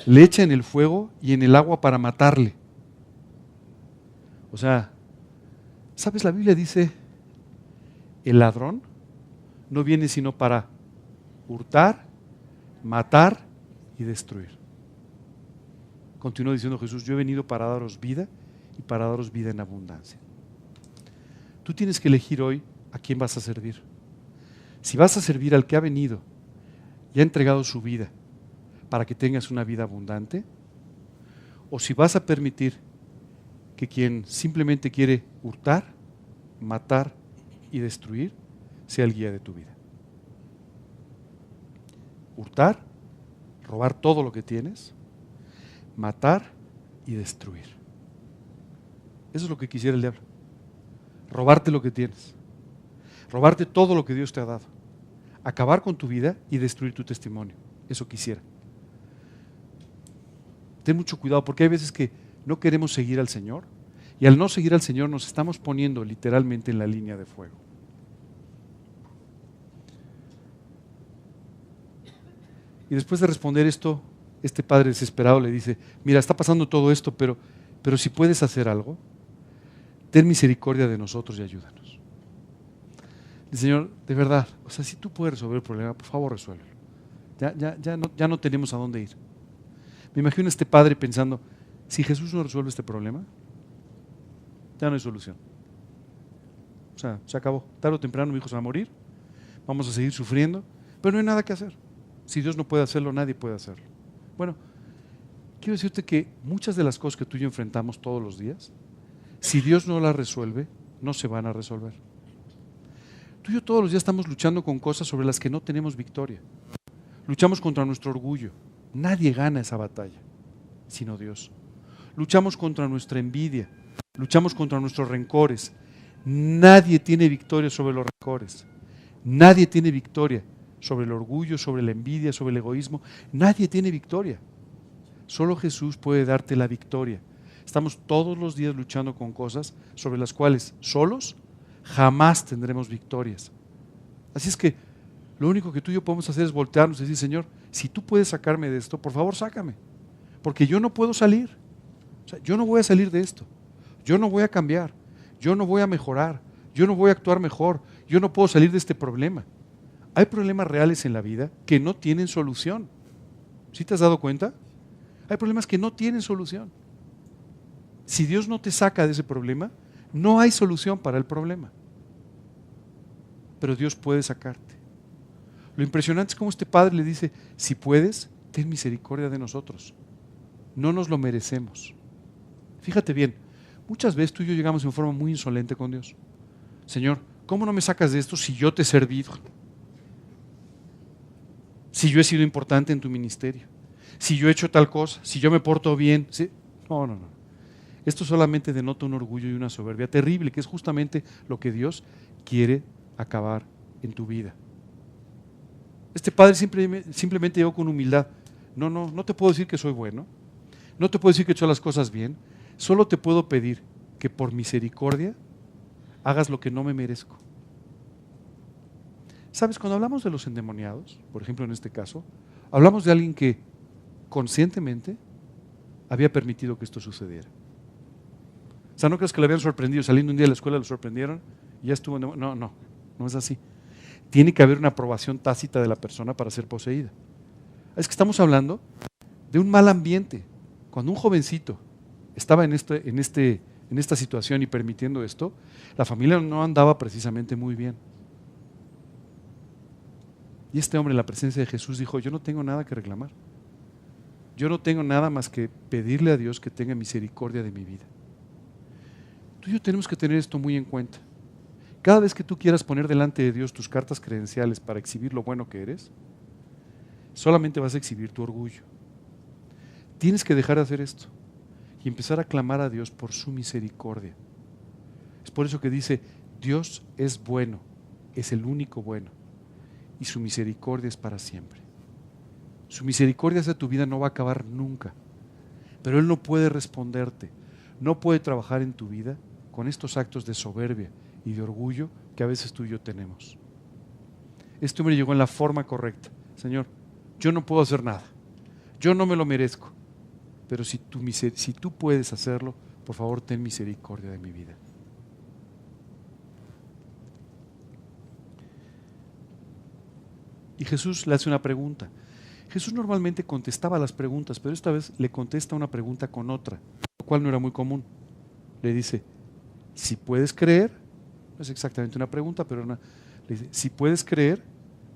le echa en el fuego y en el agua para matarle. O sea, ¿sabes? La Biblia dice, el ladrón no viene sino para hurtar, matar y destruir. Continúa diciendo Jesús, yo he venido para daros vida y para daros vida en abundancia. Tú tienes que elegir hoy a quién vas a servir. Si vas a servir al que ha venido y ha entregado su vida para que tengas una vida abundante, o si vas a permitir que quien simplemente quiere hurtar, matar y destruir sea el guía de tu vida. Hurtar, robar todo lo que tienes, matar y destruir. Eso es lo que quisiera el diablo. Robarte lo que tienes. Robarte todo lo que Dios te ha dado. Acabar con tu vida y destruir tu testimonio. Eso quisiera. Ten mucho cuidado porque hay veces que no queremos seguir al Señor y al no seguir al Señor nos estamos poniendo literalmente en la línea de fuego. Y después de responder esto, este padre desesperado le dice, mira, está pasando todo esto, pero si puedes hacer algo, ten misericordia de nosotros y ayúdanos. El Señor, de verdad, o sea, si tú puedes resolver el problema, por favor resuélvelo. Ya no tenemos a dónde ir. Me imagino a este padre pensando, si Jesús no resuelve este problema, ya no hay solución. O sea, se acabó. Tarde o temprano mi hijo se va a morir, vamos a seguir sufriendo, pero no hay nada que hacer. Si Dios no puede hacerlo, nadie puede hacerlo. Bueno, quiero decirte que muchas de las cosas que tú y yo enfrentamos todos los días, si Dios no las resuelve, no se van a resolver. Tú y yo todos los días estamos luchando con cosas sobre las que no tenemos victoria. Luchamos contra nuestro orgullo. Nadie gana esa batalla, sino Dios. Luchamos contra nuestra envidia. Luchamos contra nuestros rencores. Nadie tiene victoria sobre los rencores. Nadie tiene victoria sobre el orgullo, sobre la envidia, sobre el egoísmo. Nadie tiene victoria. Solo Jesús puede darte la victoria. Estamos todos los días luchando con cosas sobre las cuales solos jamás tendremos victorias. Así es que lo único que tú y yo podemos hacer es voltearnos y decir, Señor, si tú puedes sacarme de esto, por favor sácame, porque yo no puedo salir. O sea, yo no voy a salir de esto. Yo no voy a cambiar. Yo no voy a mejorar. Yo no voy a actuar mejor. Yo no puedo salir de este problema. Hay problemas reales en la vida que no tienen solución. ¿Sí te has dado cuenta? Hay problemas que no tienen solución. Si Dios no te saca de ese problema, no hay solución para el problema. Pero Dios puede sacarte. Lo impresionante es cómo este padre le dice, si puedes, ten misericordia de nosotros. No nos lo merecemos. Fíjate bien, muchas veces tú y yo llegamos en forma muy insolente con Dios. Señor, ¿cómo no me sacas de esto si yo te he servido? Si yo he sido importante en tu ministerio. Si yo he hecho tal cosa, si yo me porto bien. ¿Sí? No. Esto solamente denota un orgullo y una soberbia terrible, que es justamente lo que Dios quiere acabar en tu vida. Este padre simplemente llegó con humildad. No te puedo decir que soy bueno. No te puedo decir que he hecho las cosas bien. Solo te puedo pedir que por misericordia hagas lo que no me merezco. ¿Sabes? Cuando hablamos de los endemoniados, por ejemplo en este caso, hablamos de alguien que conscientemente había permitido que esto sucediera. O sea, no crees que le habían sorprendido, saliendo un día de la escuela lo sorprendieron y ya estuvo. No es así. Tiene que haber una aprobación tácita de la persona para ser poseída. Es que estamos hablando de un mal ambiente. Cuando un jovencito estaba en esta situación y permitiendo esto, la familia no andaba precisamente muy bien. Y este hombre en la presencia de Jesús dijo, yo no tengo nada que reclamar. Yo no tengo nada más que pedirle a Dios que tenga misericordia de mi vida. Tú y yo tenemos que tener esto muy en cuenta. Cada vez que tú quieras poner delante de Dios tus cartas credenciales para exhibir lo bueno que eres, solamente vas a exhibir tu orgullo. Tienes que dejar de hacer esto y empezar a clamar a Dios por su misericordia. Es por eso que dice, Dios es bueno, es el único bueno, y su misericordia es para siempre. Su misericordia hacia tu vida no va a acabar nunca, pero Él no puede responderte, no puede trabajar en tu vida con estos actos de soberbia y de orgullo que a veces tú y yo tenemos. Este hombre llegó en la forma correcta. Señor, yo no puedo hacer nada, yo no me lo merezco, pero si tú puedes hacerlo, por favor ten misericordia de mi vida. Y Jesús le hace una pregunta. Jesús normalmente contestaba las preguntas, pero esta vez le contesta una pregunta con otra, lo cual no era muy común. Le dice, si puedes creer, no es exactamente una pregunta, pero le dice, si puedes creer,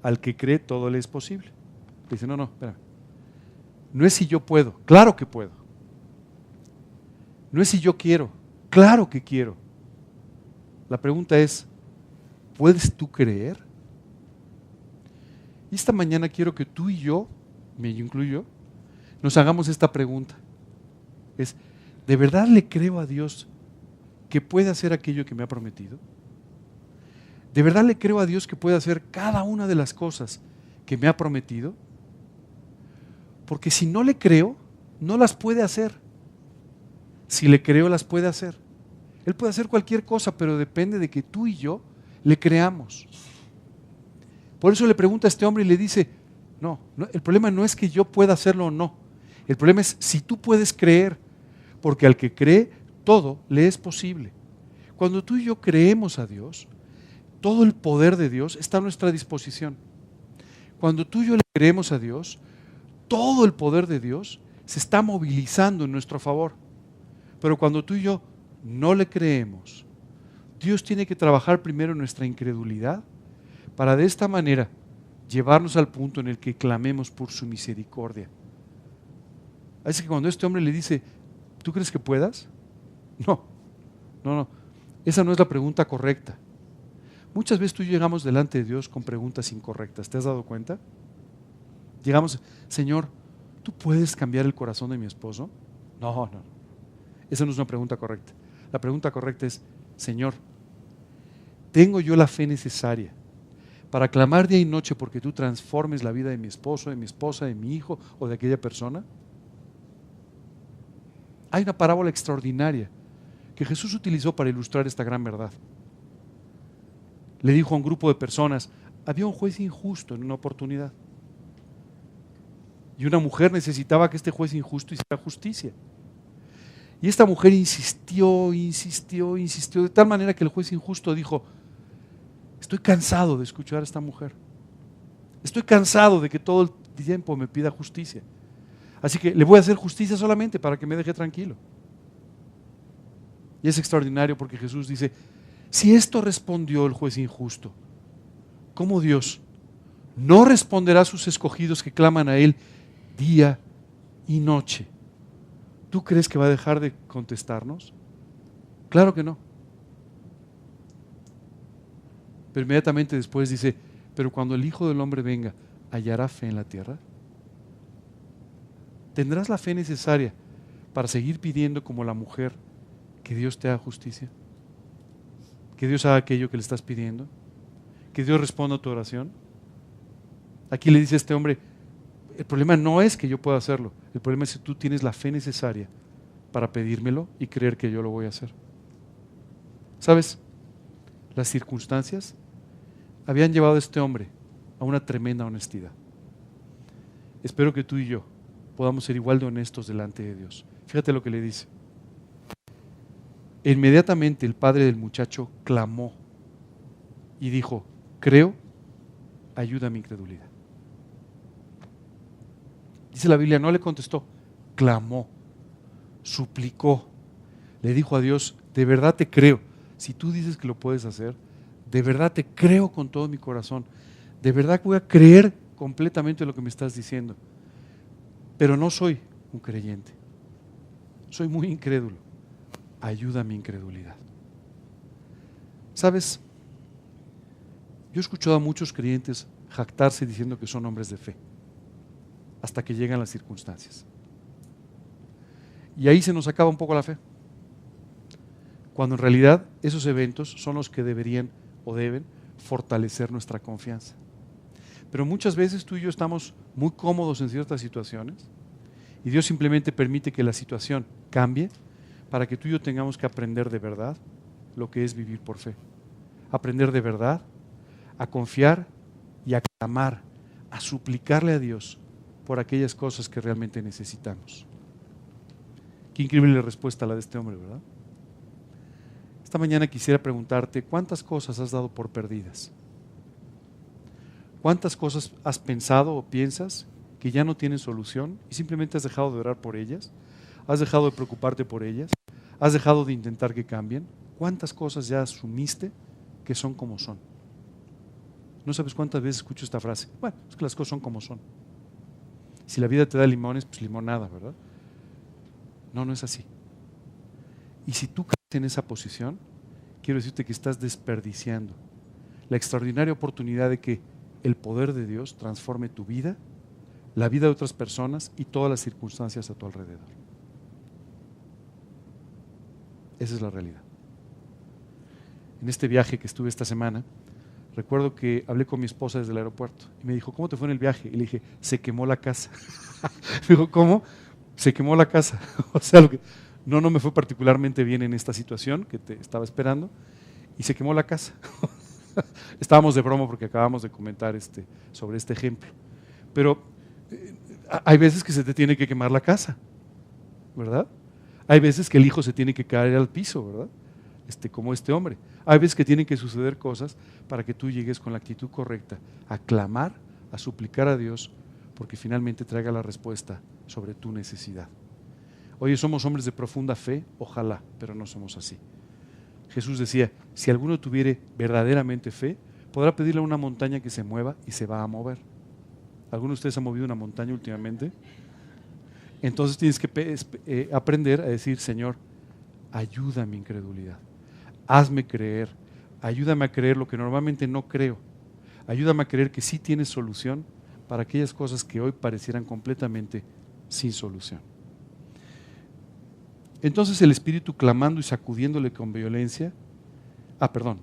al que cree todo le es posible. Dice, no, espera. No es si yo puedo, claro que puedo. No es si yo quiero, claro que quiero. La pregunta es, ¿puedes tú creer? Y esta mañana quiero que tú y yo, me incluyo, nos hagamos esta pregunta. Es, ¿de verdad le creo a Dios que puede hacer aquello que me ha prometido? ¿De verdad le creo a Dios que puede hacer cada una de las cosas que me ha prometido? Porque si no le creo, no las puede hacer. Si le creo, las puede hacer. Él puede hacer cualquier cosa, pero depende de que tú y yo le creamos. Por eso le pregunta a este hombre y le dice, no, el problema no es que yo pueda hacerlo o no. El problema es si tú puedes creer, porque al que cree, todo le es posible. Cuando tú y yo creemos a Dios, todo el poder de Dios está a nuestra disposición. Cuando tú y yo le creemos a Dios, todo el poder de Dios se está movilizando en nuestro favor. Pero cuando tú y yo no le creemos, Dios tiene que trabajar primero en nuestra incredulidad para de esta manera llevarnos al punto en el que clamemos por su misericordia. Así que cuando este hombre le dice, ¿tú crees que puedas? No. Esa no es la pregunta correcta. Muchas veces tú y yo llegamos delante de Dios con preguntas incorrectas. ¿Te has dado cuenta? Llegamos, Señor, ¿tú puedes cambiar el corazón de mi esposo? No. Esa no es una pregunta correcta. La pregunta correcta es, Señor, ¿tengo yo la fe necesaria para clamar día y noche porque tú transformes la vida de mi esposo, de mi esposa, de mi hijo o de aquella persona? Hay una parábola extraordinaria que Jesús utilizó para ilustrar esta gran verdad. Le dijo a un grupo de personas, había un juez injusto en una oportunidad. Y una mujer necesitaba que este juez injusto hiciera justicia. Y esta mujer insistió, de tal manera que el juez injusto dijo, estoy cansado de escuchar a esta mujer. Estoy cansado de que todo el tiempo me pida justicia. Así que le voy a hacer justicia solamente para que me deje tranquilo. Y es extraordinario porque Jesús dice, si esto respondió el juez injusto, ¿cómo Dios no responderá a sus escogidos que claman a Él día y noche? ¿Tú crees que va a dejar de contestarnos? Claro que no. Pero inmediatamente después dice, pero cuando el Hijo del Hombre venga, ¿hallará fe en la tierra? ¿Tendrás la fe necesaria para seguir pidiendo como la mujer que Dios te haga justicia? ¿Que Dios haga aquello que le estás pidiendo? ¿Que Dios responda a tu oración? Aquí le dice a este hombre, el problema no es que yo pueda hacerlo, el problema es que tú tienes la fe necesaria para pedírmelo y creer que yo lo voy a hacer. ¿Sabes? Las circunstancias habían llevado a este hombre a una tremenda honestidad. Espero que tú y yo podamos ser igual de honestos delante de Dios. Fíjate lo que le dice. Inmediatamente el padre del muchacho clamó y dijo, creo, ayuda a mi incredulidad. Dice la Biblia, no le contestó, clamó, suplicó, le dijo a Dios, de verdad te creo, si tú dices que lo puedes hacer, de verdad te creo con todo mi corazón, de verdad voy a creer completamente lo que me estás diciendo, pero no soy un creyente, soy muy incrédulo, ayuda a mi incredulidad. ¿Sabes? Yo he escuchado a muchos creyentes jactarse diciendo que son hombres de fe, hasta que llegan las circunstancias. Y ahí se nos acaba un poco la fe. Cuando en realidad esos eventos son los que deberían o deben fortalecer nuestra confianza. Pero muchas veces tú y yo estamos muy cómodos en ciertas situaciones y Dios simplemente permite que la situación cambie para que tú y yo tengamos que aprender de verdad lo que es vivir por fe. Aprender de verdad a confiar y a clamar, a suplicarle a Dios por aquellas cosas que realmente necesitamos. Qué increíble respuesta la de este hombre, ¿verdad? Esta mañana quisiera preguntarte, ¿cuántas cosas has dado por perdidas? ¿Cuántas cosas has pensado o piensas que ya no tienen solución y simplemente has dejado de orar por ellas? ¿Has dejado de preocuparte por ellas? ¿Has dejado de intentar que cambien? ¿Cuántas cosas ya asumiste que son como son? No sabes cuántas veces escucho esta frase. Bueno, es que las cosas son como son. Si la vida te da limones, pues limonada, ¿verdad? No, no es así. Y si tú caes en esa posición, quiero decirte que estás desperdiciando la extraordinaria oportunidad de que el poder de Dios transforme tu vida, la vida de otras personas y todas las circunstancias a tu alrededor. Esa es la realidad. En este viaje que estuve esta semana, recuerdo que hablé con mi esposa desde el aeropuerto y me dijo, ¿cómo te fue en el viaje? Y le dije, se quemó la casa. Me dijo, ¿cómo? Se quemó la casa. O sea, no me fue particularmente bien en esta situación que te estaba esperando y se quemó la casa. Estábamos de broma porque acabamos de comentar sobre este ejemplo. Pero hay veces que se te tiene que quemar la casa, ¿verdad? Hay veces que el hijo se tiene que caer al piso, ¿verdad? Como este hombre. Hay veces que tienen que suceder cosas para que tú llegues con la actitud correcta a clamar, a suplicar a Dios, porque finalmente traiga la respuesta sobre tu necesidad. Oye, somos hombres de profunda fe, ojalá, pero no somos así. Jesús decía, si alguno tuviere verdaderamente fe, podrá pedirle a una montaña que se mueva y se va a mover. ¿Alguno de ustedes ha movido una montaña últimamente? Entonces tienes que aprender a decir, Señor, ayuda a mi incredulidad, hazme creer, ayúdame a creer lo que normalmente no creo, ayúdame a creer que sí tienes solución para aquellas cosas que hoy parecieran completamente sin solución. Entonces el espíritu clamando y sacudiéndole con violencia,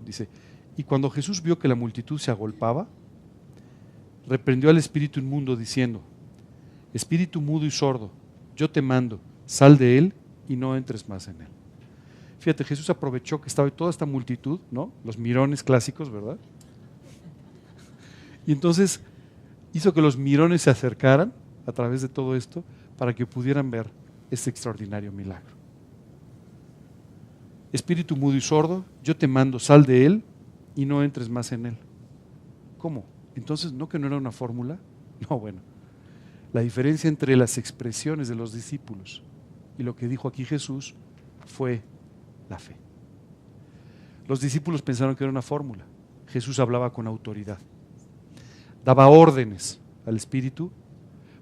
dice, y cuando Jesús vio que la multitud se agolpaba, reprendió al espíritu inmundo diciendo, espíritu mudo y sordo, yo te mando, sal de él y no entres más en él. Fíjate, Jesús aprovechó que estaba toda esta multitud, ¿no? Los mirones clásicos, ¿verdad? Y entonces hizo que los mirones se acercaran a través de todo esto para que pudieran ver este extraordinario milagro. Espíritu mudo y sordo, yo te mando, sal de él y no entres más en él. ¿Cómo? Entonces, ¿no que no era una fórmula? No, bueno. La diferencia entre las expresiones de los discípulos y lo que dijo aquí Jesús fue la fe. Los discípulos pensaron que era una fórmula. Jesús hablaba con autoridad. Daba órdenes al Espíritu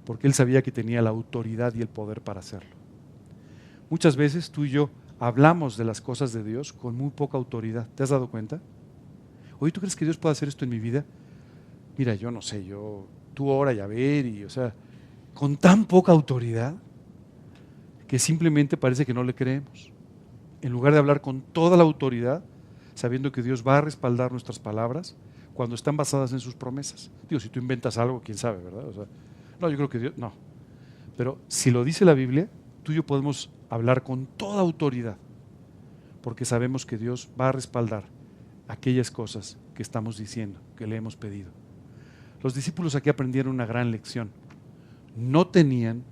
porque él sabía que tenía la autoridad y el poder para hacerlo. Muchas veces tú y yo hablamos de las cosas de Dios con muy poca autoridad. ¿Te has dado cuenta? Oye, ¿tú crees que Dios puede hacer esto en mi vida? Mira, yo no sé, tú ora y a ver, o sea, con tan poca autoridad que simplemente parece que no le creemos. En lugar de hablar con toda la autoridad, sabiendo que Dios va a respaldar nuestras palabras cuando están basadas en sus promesas. Digo, si tú inventas algo, quién sabe, ¿verdad? O sea, no, yo creo que Dios, no. Pero si lo dice la Biblia, tú y yo podemos hablar con toda autoridad, porque sabemos que Dios va a respaldar aquellas cosas que estamos diciendo, que le hemos pedido. Los discípulos aquí aprendieron una gran lección. No tenían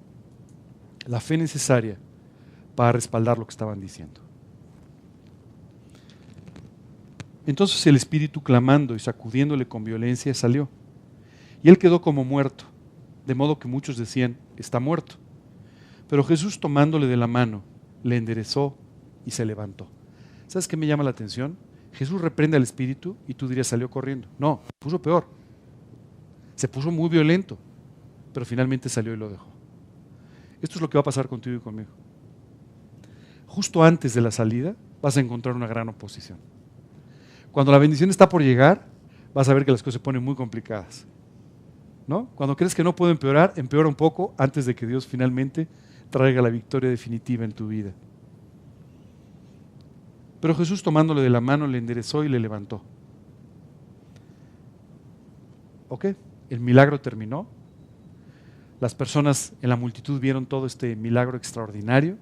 la fe necesaria para respaldar lo que estaban diciendo. Entonces el espíritu, clamando y sacudiéndole con violencia, salió. Y él quedó como muerto, de modo que muchos decían, está muerto. Pero Jesús, tomándole de la mano, le enderezó y se levantó. ¿Sabes qué me llama la atención? Jesús reprende al espíritu y tú dirías, salió corriendo. No, se puso peor. Se puso muy violento, pero finalmente salió y lo dejó. Esto es lo que va a pasar contigo y conmigo. Justo antes de la salida vas a encontrar una gran oposición. Cuando la bendición está por llegar, vas a ver que las cosas se ponen muy complicadas, ¿no? Cuando crees que no puede empeorar, empeora un poco antes de que Dios finalmente traiga la victoria definitiva en tu vida. Pero Jesús, tomándole de la mano, le enderezó y le levantó. ¿Ok? El milagro terminó. Las personas en la multitud vieron todo este milagro extraordinario.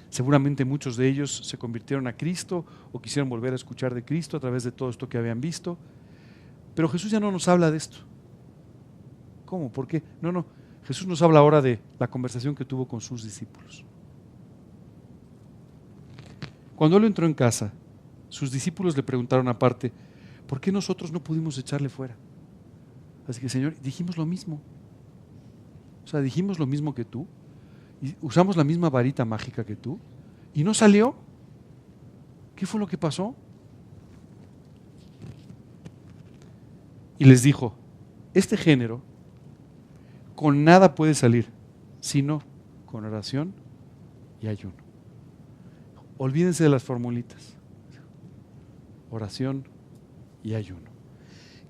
Seguramente muchos de ellos se convirtieron a Cristo o quisieron volver a escuchar de Cristo a través de todo esto que habían visto. Pero Jesús ya no nos habla de esto. ¿Cómo? ¿Por qué? No. Jesús nos habla ahora de la conversación que tuvo con sus discípulos. Cuando él entró en casa, sus discípulos le preguntaron aparte, ¿por qué nosotros no pudimos echarle fuera? Así que, Señor, dijimos lo mismo. O sea, dijimos lo mismo que tú. Y usamos la misma varita mágica que tú. ¿Y no salió? ¿Qué fue lo que pasó? y les dijo, este género con nada puede salir, sino con oración y ayuno. Olvídense de las formulitas. Oración y ayuno.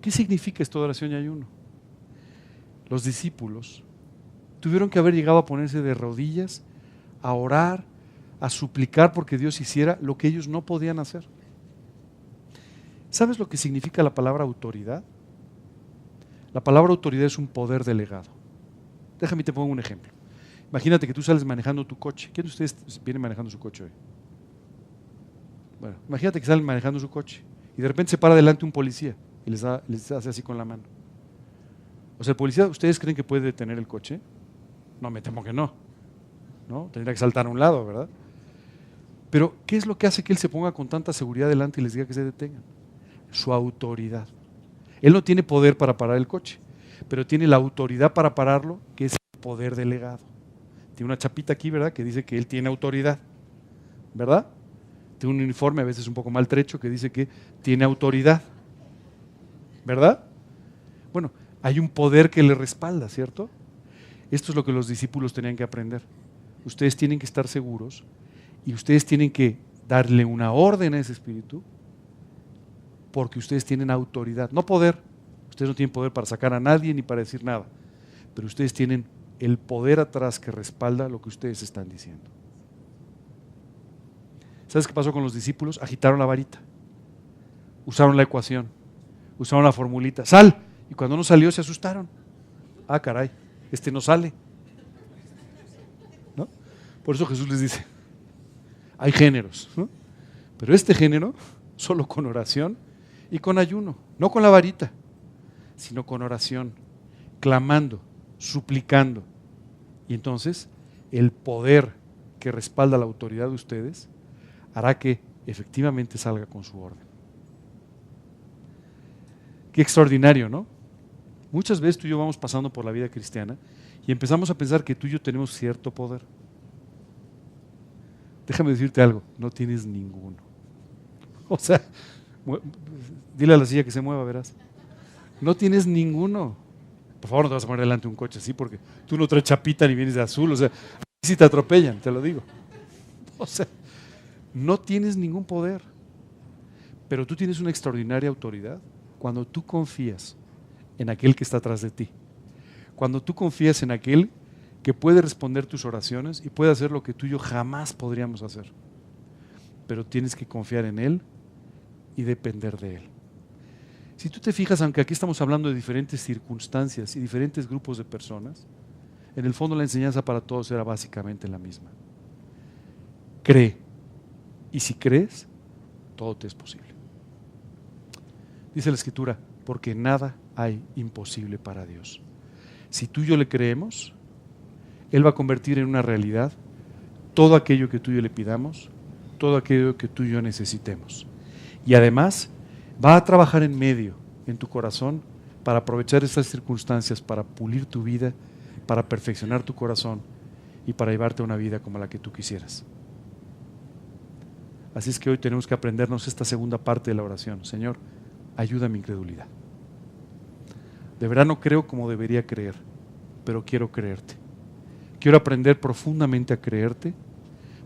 ¿Qué significa esto de oración y ayuno? Los discípulos tuvieron que haber llegado a ponerse de rodillas, a orar, a suplicar porque Dios hiciera lo que ellos no podían hacer. ¿Sabes lo que significa la palabra autoridad? La palabra autoridad es un poder delegado. Déjame te pongo un ejemplo. Imagínate que tú sales manejando tu coche. ¿Quién de ustedes viene manejando su coche hoy? Bueno, imagínate que salen manejando su coche y de repente se para delante un policía y les hace así con la mano. O sea, el policía, ¿ustedes creen que puede detener el coche? No, me temo que no. ¿No? Tendría que saltar a un lado, ¿verdad? Pero, ¿qué es lo que hace que él se ponga con tanta seguridad delante y les diga que se detengan? Su autoridad. Él no tiene poder para parar el coche, pero tiene la autoridad para pararlo, que es el poder delegado. Tiene una chapita aquí, ¿verdad?, que dice que él tiene autoridad, ¿verdad? Tiene un uniforme a veces un poco maltrecho que dice que tiene autoridad, ¿verdad? Bueno, hay un poder que le respalda, ¿cierto? Esto es lo que los discípulos tenían que aprender. Ustedes tienen que estar seguros y ustedes tienen que darle una orden a ese espíritu porque ustedes tienen autoridad, no poder. Ustedes no tienen poder para sacar a nadie ni para decir nada, pero ustedes tienen el poder atrás que respalda lo que ustedes están diciendo. ¿Sabes qué pasó con los discípulos? Agitaron la varita, usaron la ecuación, usaron la formulita, ¡sal! Y cuando no salió se asustaron. Ah, caray, este no sale, ¿no? Por eso Jesús les dice, hay géneros, ¿no? Pero este género, solo con oración y con ayuno, no con la varita, sino con oración, clamando, suplicando. Y entonces el poder que respalda la autoridad de ustedes hará que efectivamente salga con su orden. Qué extraordinario, ¿no? Muchas veces tú y yo vamos pasando por la vida cristiana y empezamos a pensar que tú y yo tenemos cierto poder. Déjame decirte algo, no tienes ninguno. O sea, dile a la silla que se mueva, verás. No tienes ninguno. Por favor, no te vas a poner delante de un coche así porque tú no traes chapita ni vienes de azul. O sea, si te atropellan, te lo digo. O sea, no tienes ningún poder. Pero tú tienes una extraordinaria autoridad cuando tú confías en aquel que está atrás de ti. Cuando tú confías en aquel que puede responder tus oraciones y puede hacer lo que tú y yo jamás podríamos hacer. Pero tienes que confiar en él y depender de él. Si tú te fijas, aunque aquí estamos hablando de diferentes circunstancias y diferentes grupos de personas, en el fondo la enseñanza para todos era básicamente la misma. Cree. Y si crees, todo te es posible. Dice la Escritura, porque nada hay imposible para Dios. Si tú y yo le creemos, Él va a convertir en una realidad todo aquello que tú y yo le pidamos, todo aquello que tú y yo necesitemos. Y además va a trabajar en medio, en tu corazón, para aprovechar estas circunstancias, para pulir tu vida, para perfeccionar tu corazón y para llevarte a una vida como la que tú quisieras. Así es que hoy tenemos que aprendernos esta segunda parte de la oración. Señor, ayuda a mi incredulidad. De verdad no creo como debería creer, pero quiero creerte. Quiero aprender profundamente a creerte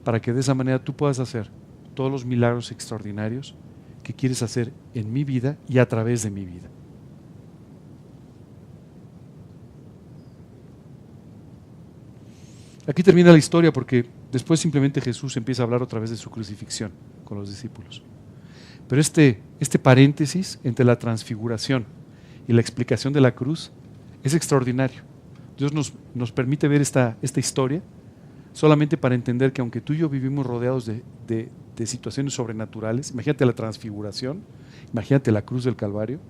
para que de esa manera tú puedas hacer todos los milagros extraordinarios que quieres hacer en mi vida y a través de mi vida. Aquí termina la historia porque después simplemente Jesús empieza a hablar otra vez de su crucifixión con los discípulos. Pero este paréntesis entre la transfiguración y la explicación de la cruz es extraordinario. Dios nos permite ver esta historia solamente para entender que aunque tú y yo vivimos rodeados de situaciones sobrenaturales, imagínate la transfiguración, imagínate la cruz del Calvario,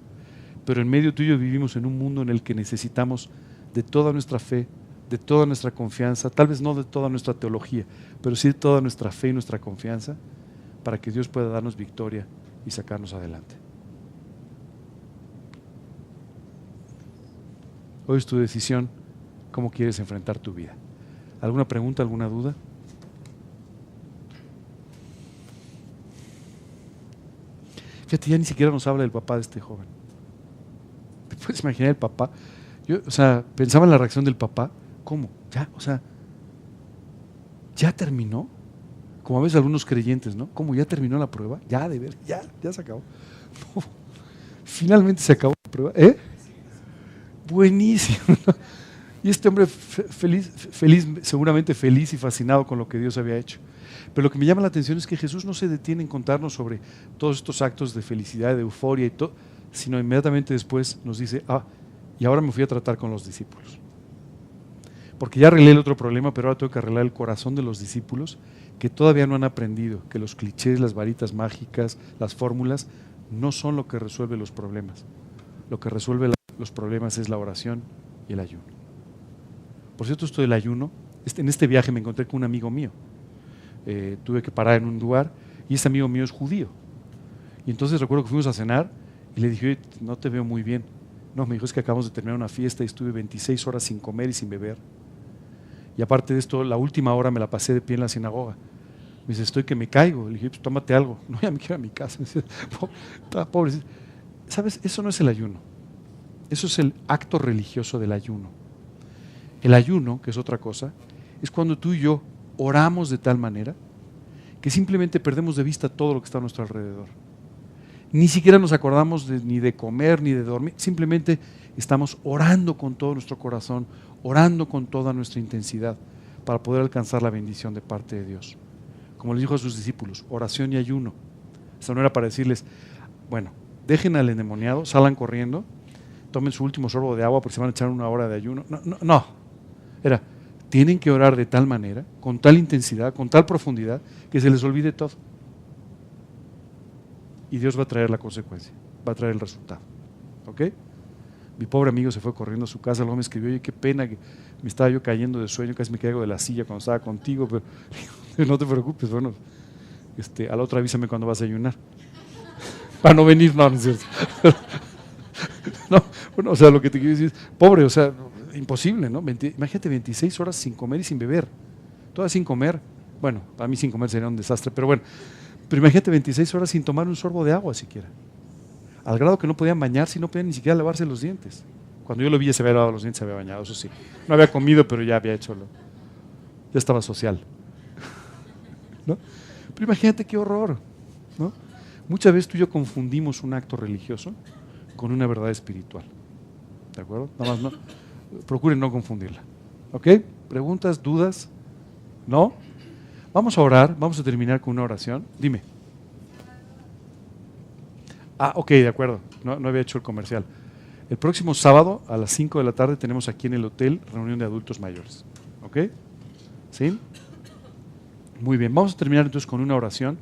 pero en medio tuyo vivimos en un mundo en el que necesitamos de toda nuestra fe, de toda nuestra confianza, tal vez no de toda nuestra teología, pero sí de toda nuestra fe y nuestra confianza para que Dios pueda darnos victoria y sacarnos adelante. Hoy es tu decisión cómo quieres enfrentar tu vida. ¿Alguna pregunta, alguna duda? Fíjate, ya ni siquiera nos habla del papá de este joven. puedes imaginar el papá. Yo, o sea, pensaba en la reacción del papá. ¿Cómo? Ya, o sea, ¿ya terminó? Como a veces algunos creyentes, ¿no? ¿Cómo ya terminó la prueba? Ya, de ver, ya se acabó. No, finalmente se acabó la prueba. ¿Eh? Buenísimo. Y este hombre feliz, seguramente feliz y fascinado con lo que Dios había hecho. Pero lo que me llama la atención es que Jesús no se detiene en contarnos sobre todos estos actos de felicidad, de euforia y todo, sino inmediatamente después nos dice, y ahora me fui a tratar con los discípulos. Porque ya arreglé el otro problema, pero ahora tengo que arreglar el corazón de los discípulos que todavía no han aprendido que los clichés, las varitas mágicas, las fórmulas, no son lo que resuelve los problemas. Lo que resuelve los problemas es la oración y el ayuno. Por cierto, esto del ayuno, en este viaje me encontré con un amigo mío. Tuve que parar en un lugar y ese amigo mío es judío. Y entonces recuerdo que fuimos a cenar y le dije, oye, no te veo muy bien. No, me dijo, es que acabamos de terminar una fiesta y estuve 26 horas sin comer y sin beber. Y aparte de esto, la última hora me la pasé de pie en la sinagoga. Me dice, estoy que me caigo. Le dije, pues tómate algo. No, ya me quiero a mi casa. Me dice, pobre. ¿Sabes? Eso no es el ayuno. Eso es el acto religioso del ayuno. El ayuno, que es otra cosa, es cuando tú y yo oramos de tal manera que simplemente perdemos de vista todo lo que está a nuestro alrededor. Ni siquiera nos acordamos ni de comer ni de dormir, simplemente estamos orando con todo nuestro corazón, orando con toda nuestra intensidad para poder alcanzar la bendición de parte de Dios. Como les dijo a sus discípulos, oración y ayuno. Esto no era para decirles, bueno, dejen al endemoniado, salgan corriendo, tomen su último sorbo de agua porque se van a echar una hora de ayuno. No. Era, tienen que orar de tal manera, con tal intensidad, con tal profundidad, que se les olvide todo. Y Dios va a traer la consecuencia, va a traer el resultado. ¿Ok? Mi pobre amigo se fue corriendo a su casa, luego me escribió, oye, qué pena que me estaba yo cayendo de sueño, casi me caigo de la silla cuando estaba contigo, pero no te preocupes, bueno, a la otra avísame cuando vas a ayunar. Para no venir, no es cierto. No, bueno, o sea, lo que te quiero decir es, pobre, o sea, imposible, ¿no? Imagínate 26 horas sin comer y sin beber, todas sin comer. Bueno, para mí sin comer sería un desastre, pero bueno, pero imagínate 26 horas sin tomar un sorbo de agua siquiera. Al grado que no podían bañarse y no podían ni siquiera lavarse los dientes. Cuando yo lo vi, ya se había lavado los dientes, se había bañado, eso sí. No había comido, pero ya había hecho ya estaba social. ¿No? Pero imagínate qué horror, ¿no? Muchas veces tú y yo confundimos un acto religioso con una verdad espiritual. ¿De acuerdo? Nada más no. Procuren no confundirla. ¿Ok? ¿Preguntas, dudas? ¿No? Vamos a orar, vamos a terminar con una oración. Dime. Ok, de acuerdo. No había hecho el comercial. El próximo sábado a las 5 de la tarde tenemos aquí en el hotel reunión de adultos mayores. ¿Ok? ¿Sí? Muy bien. Vamos a terminar entonces con una oración.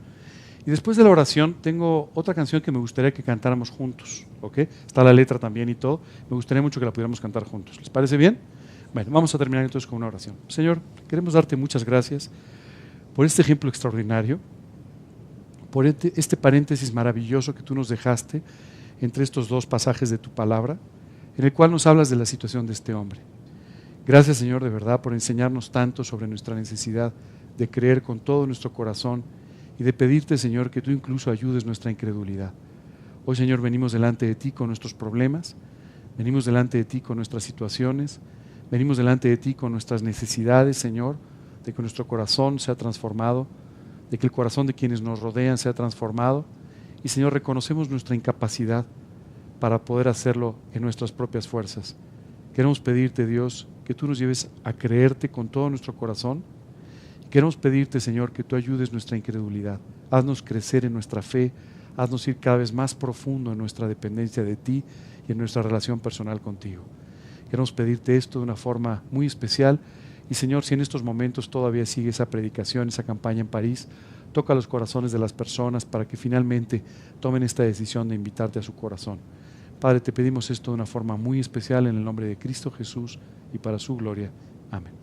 Y después de la oración tengo otra canción que me gustaría que cantáramos juntos. ¿Ok? Está la letra también y todo. Me gustaría mucho que la pudiéramos cantar juntos. ¿Les parece bien? Bueno, vamos a terminar entonces con una oración. Señor, queremos darte muchas gracias por este ejemplo extraordinario, por este paréntesis maravilloso que tú nos dejaste entre estos dos pasajes de tu palabra, en el cual nos hablas de la situación de este hombre. Gracias, Señor, de verdad, por enseñarnos tanto sobre nuestra necesidad de creer con todo nuestro corazón y de pedirte, Señor, que tú incluso ayudes nuestra incredulidad. Hoy, Señor, venimos delante de ti con nuestros problemas, venimos delante de ti con nuestras situaciones, venimos delante de ti con nuestras necesidades, Señor, de que nuestro corazón sea transformado, de que el corazón de quienes nos rodean sea transformado. Y, Señor, reconocemos nuestra incapacidad para poder hacerlo en nuestras propias fuerzas. Queremos pedirte, Dios, que tú nos lleves a creerte con todo nuestro corazón. Queremos pedirte, Señor, que tú ayudes nuestra incredulidad. Haznos crecer en nuestra fe, haznos ir cada vez más profundo en nuestra dependencia de ti y en nuestra relación personal contigo. Queremos pedirte esto de una forma muy especial. Y, Señor, si en estos momentos todavía sigue esa predicación, esa campaña en París, toca los corazones de las personas para que finalmente tomen esta decisión de invitarte a su corazón. Padre, te pedimos esto de una forma muy especial en el nombre de Cristo Jesús y para su gloria. Amén.